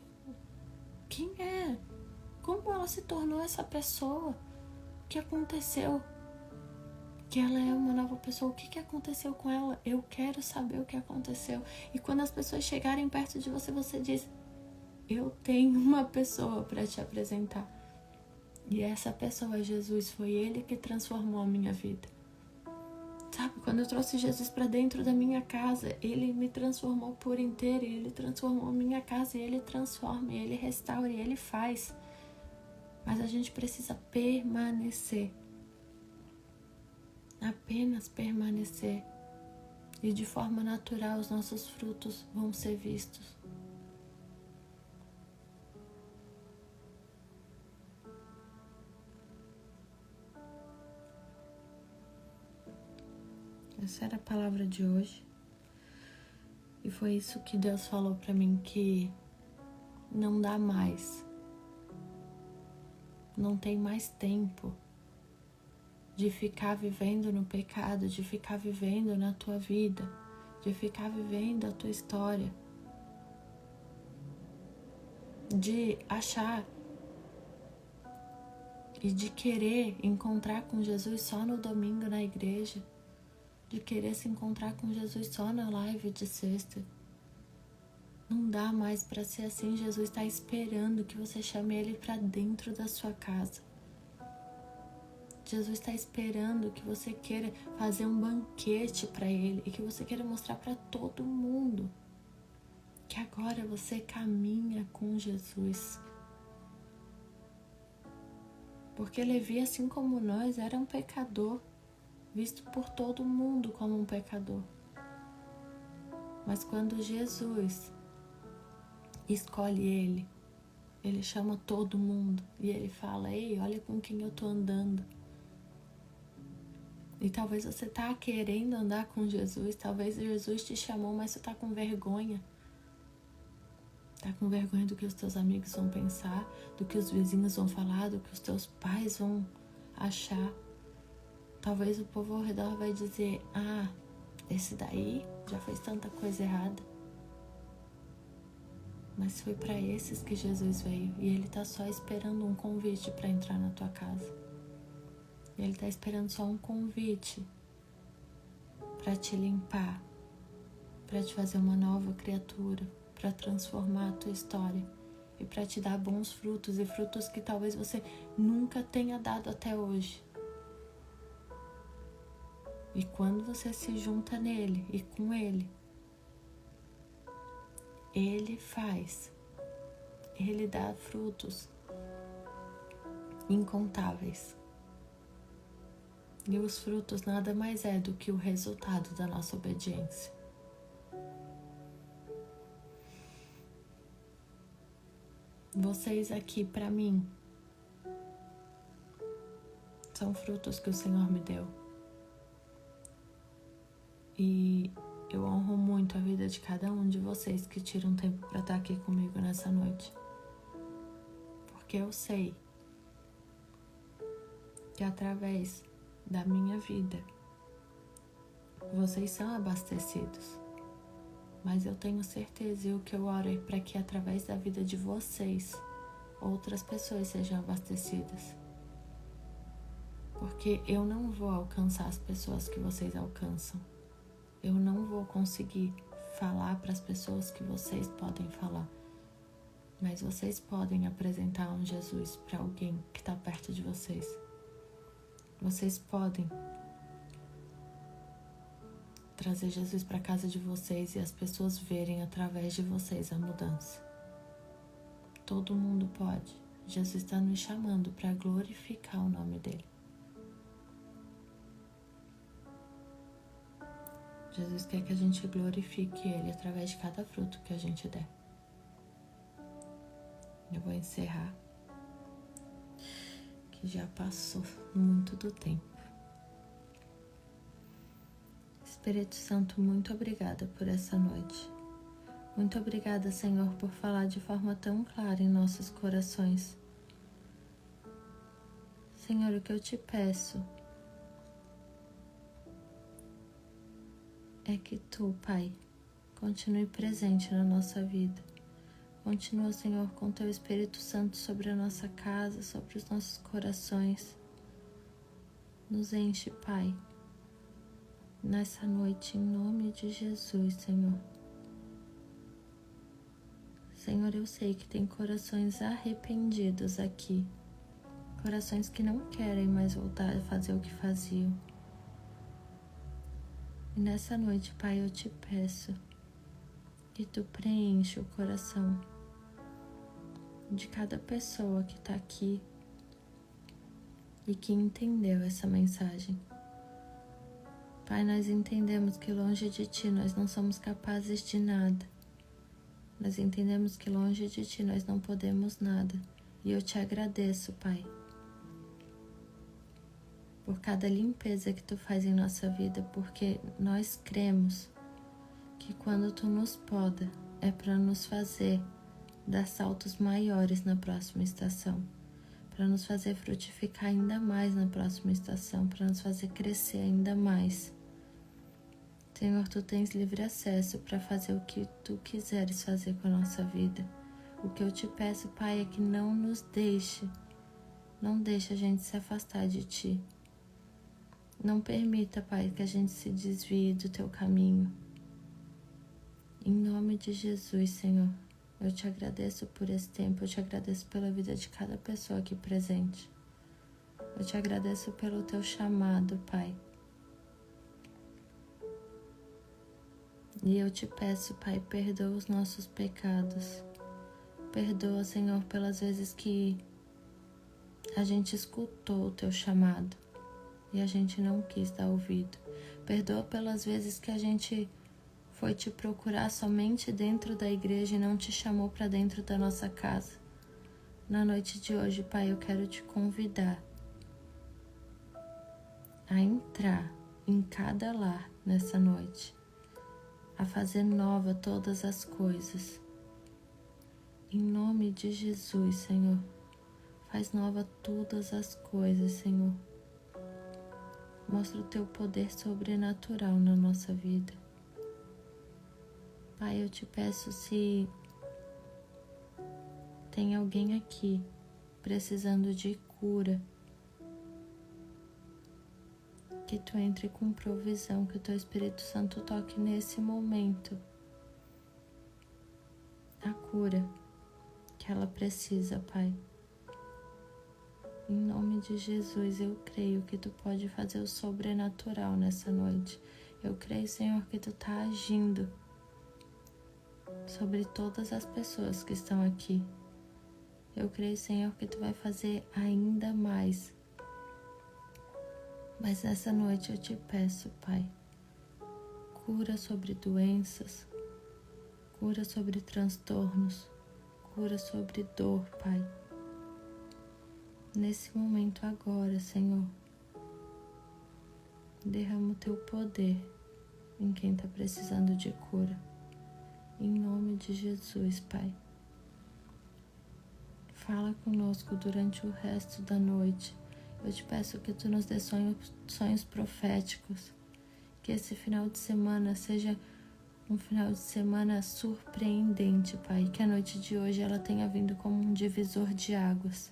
quem é, Como ela se tornou essa pessoa? O que aconteceu? Que ela é uma nova pessoa. O que aconteceu com ela? Eu quero saber o que aconteceu. E quando as pessoas chegarem perto de você, você diz: eu tenho uma pessoa para te apresentar. E essa pessoa é Jesus. Foi Ele que transformou a minha vida. Sabe, quando eu trouxe Jesus para dentro da minha casa, Ele me transformou por inteiro. E Ele transformou a minha casa. E Ele transforma, e Ele restaura, e Ele faz. Mas a gente precisa permanecer. Apenas permanecer. E de forma natural os nossos frutos vão ser vistos. Essa era a palavra de hoje. E foi isso que Deus falou para mim, que não dá mais. Não tem mais tempo de ficar vivendo no pecado, de ficar vivendo na tua vida, de ficar vivendo a tua história, de achar e de querer encontrar com Jesus só no domingo na igreja, de querer se encontrar com Jesus só na live de sexta. Não dá mais para ser assim. Jesus está esperando que você chame Ele para dentro da sua casa. Jesus está esperando que você queira fazer um banquete para Ele e que você queira mostrar para todo mundo que agora você caminha com Jesus. Porque Levi, assim como nós, era um pecador, visto por todo mundo como um pecador. Mas quando Jesus escolhe ele chama todo mundo e ele fala: ei, olha com quem eu tô andando. E talvez você tá querendo andar com Jesus, talvez Jesus te chamou, mas você tá com vergonha. Tá com vergonha do que os teus amigos vão pensar, do que os vizinhos vão falar, do que os teus pais vão achar. Talvez o povo ao redor vai dizer: ah, esse daí já fez tanta coisa errada. Mas foi para esses que Jesus veio, e Ele tá só esperando um convite para entrar na tua casa. Ele tá esperando só um convite para te limpar, para te fazer uma nova criatura, para transformar a tua história e para te dar bons frutos, e frutos que talvez você nunca tenha dado até hoje. E quando você se junta nele e com ele, ele faz, ele dá frutos incontáveis. E os frutos nada mais é do que o resultado da nossa obediência. Vocês aqui, para mim, são frutos que o Senhor me deu. E eu honro muito a vida de cada um de vocês que tiram tempo para estar aqui comigo nessa noite. Porque eu sei que através da minha vida, vocês são abastecidos. Mas eu tenho certeza, e o que eu oro é para que através da vida de vocês, outras pessoas sejam abastecidas. Porque eu não vou alcançar as pessoas que vocês alcançam. Eu não vou conseguir falar para as pessoas que vocês podem falar. Mas vocês podem apresentar um Jesus para alguém que está perto de vocês. Vocês podem trazer Jesus para a casa de vocês e as pessoas verem através de vocês a mudança. Todo mundo pode. Jesus está nos chamando para glorificar o nome dele. Jesus quer que a gente glorifique ele através de cada fruto que a gente der. Eu vou encerrar, que já passou muito do tempo. Espírito Santo, muito obrigada por essa noite. Muito obrigada, Senhor, por falar de forma tão clara em nossos corações. Senhor, o que eu te peço é que Tu, Pai, continue presente na nossa vida. Continua, Senhor, com Teu Espírito Santo sobre a nossa casa, sobre os nossos corações. Nos enche, Pai, nessa noite, em nome de Jesus, Senhor. Senhor, eu sei que tem corações arrependidos aqui, corações que não querem mais voltar a fazer o que faziam. E nessa noite, Pai, eu te peço que Tu preencha o coração de cada pessoa que está aqui e que entendeu essa mensagem. Pai, nós entendemos que longe de Ti nós não somos capazes de nada. Nós entendemos que longe de Ti nós não podemos nada. E eu te agradeço, Pai, por cada limpeza que Tu faz em nossa vida, porque nós cremos que quando Tu nos poda é para nos fazer dar saltos maiores na próxima estação, para nos fazer frutificar ainda mais na próxima estação, para nos fazer crescer ainda mais. Senhor, Tu tens livre acesso para fazer o que Tu quiseres fazer com a nossa vida. O que eu te peço, Pai, é que não deixe a gente se afastar de Ti. Não permita, Pai, que a gente se desvie do Teu caminho. Em nome de Jesus, Senhor, eu te agradeço por esse tempo, eu te agradeço pela vida de cada pessoa aqui presente. Eu te agradeço pelo Teu chamado, Pai. E eu te peço, Pai, perdoa os nossos pecados. Perdoa, Senhor, pelas vezes que a gente escutou o Teu chamado e a gente não quis dar ouvido. Perdoa pelas vezes que a gente foi Te procurar somente dentro da igreja e não Te chamou para dentro da nossa casa. Na noite de hoje, Pai, eu quero Te convidar a entrar em cada lar nessa noite, a fazer nova todas as coisas. Em nome de Jesus, Senhor, faz nova todas as coisas, Senhor. Mostra o Teu poder sobrenatural na nossa vida. Pai, eu te peço, se tem alguém aqui precisando de cura, que Tu entre com provisão, que o Teu Espírito Santo toque nesse momento a cura que ela precisa, Pai. Em nome de Jesus, eu creio que Tu pode fazer o sobrenatural nessa noite. Eu creio, Senhor, que Tu está agindo sobre todas as pessoas que estão aqui. Eu creio, Senhor, que Tu vai fazer ainda mais. Mas nessa noite eu te peço, Pai, cura sobre doenças, cura sobre transtornos, cura sobre dor, Pai. Nesse momento agora, Senhor, derrama o Teu poder em quem está precisando de cura. Em nome de Jesus, Pai. Fala conosco durante o resto da noite. Eu te peço que Tu nos dê sonhos proféticos. Que esse final de semana seja um final de semana surpreendente, Pai. Que a noite de hoje ela tenha vindo como um divisor de águas.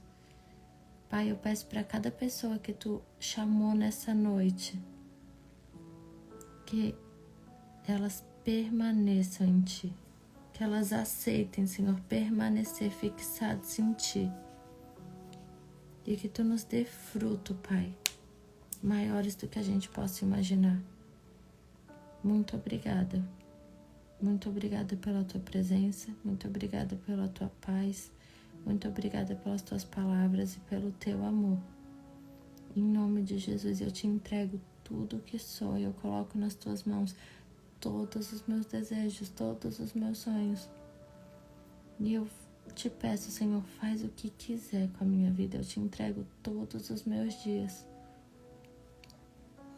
Pai, eu peço para cada pessoa que Tu chamou nessa noite, que elas permaneçam em Ti. Que elas aceitem, Senhor, permanecer fixados em Ti. E que Tu nos dê fruto, Pai, maiores do que a gente possa imaginar. Muito obrigada. Muito obrigada pela Tua presença. Muito obrigada pela Tua paz. Muito obrigada pelas Tuas palavras e pelo Teu amor. Em nome de Jesus, eu Te entrego tudo o que sou e eu coloco nas Tuas mãos todos os meus desejos, todos os meus sonhos. E eu Te peço, Senhor, faz o que quiser com a minha vida. Eu Te entrego todos os meus dias.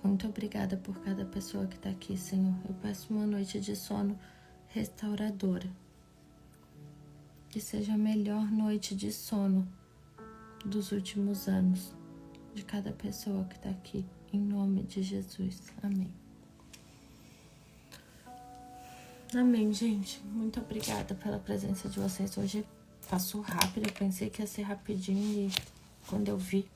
Muito obrigada por cada pessoa que está aqui, Senhor. Eu peço uma noite de sono restauradora. Que seja a melhor noite de sono dos últimos anos de cada pessoa que está aqui. Em nome de Jesus. Amém. Amém, gente. Muito obrigada pela presença de vocês. Hoje passou rápido. Eu pensei que ia ser rapidinho e quando eu vi,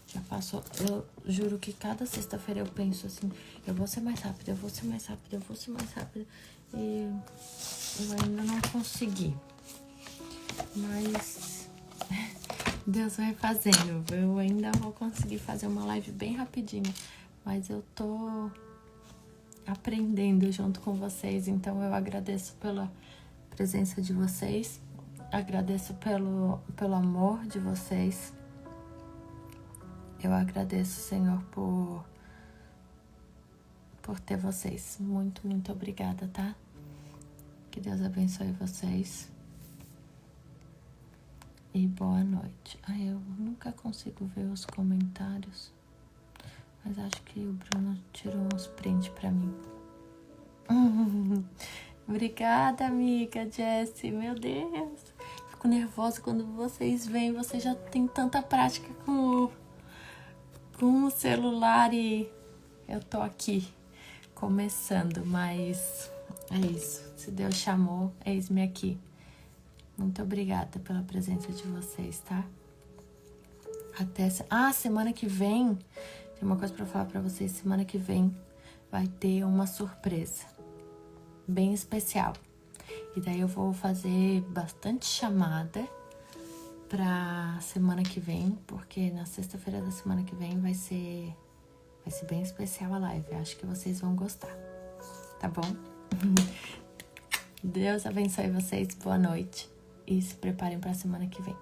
já passou. Eu juro que cada sexta-feira eu penso assim, eu vou ser mais rápida, eu vou ser mais rápida, eu vou ser mais rápida. E eu ainda não consegui. Mas Deus vai fazendo. Eu ainda vou conseguir fazer uma live bem rapidinho. Mas eu tô aprendendo junto com vocês. Então eu agradeço pela presença de vocês. Agradeço pelo amor de vocês. Eu agradeço, Senhor, por ter vocês. Muito, muito obrigada, tá? Que Deus abençoe vocês. E boa noite. Eu nunca consigo ver os comentários, mas acho que o Bruno tirou uns prints pra mim. Obrigada, amiga Jessie. Meu Deus. Fico nervosa quando vocês vêm. Vocês já têm tanta prática com o celular e eu tô aqui começando, mas é isso. Se Deus chamou, eis-me aqui. Muito obrigada pela presença de vocês, tá? Até... semana que vem, tem uma coisa pra falar pra vocês. Semana que vem vai ter uma surpresa bem especial. E daí eu vou fazer bastante chamada pra semana que vem, porque na sexta-feira da semana que vem vai ser bem especial a live. Acho que vocês vão gostar, tá bom? Deus abençoe vocês, boa noite e se preparem pra semana que vem.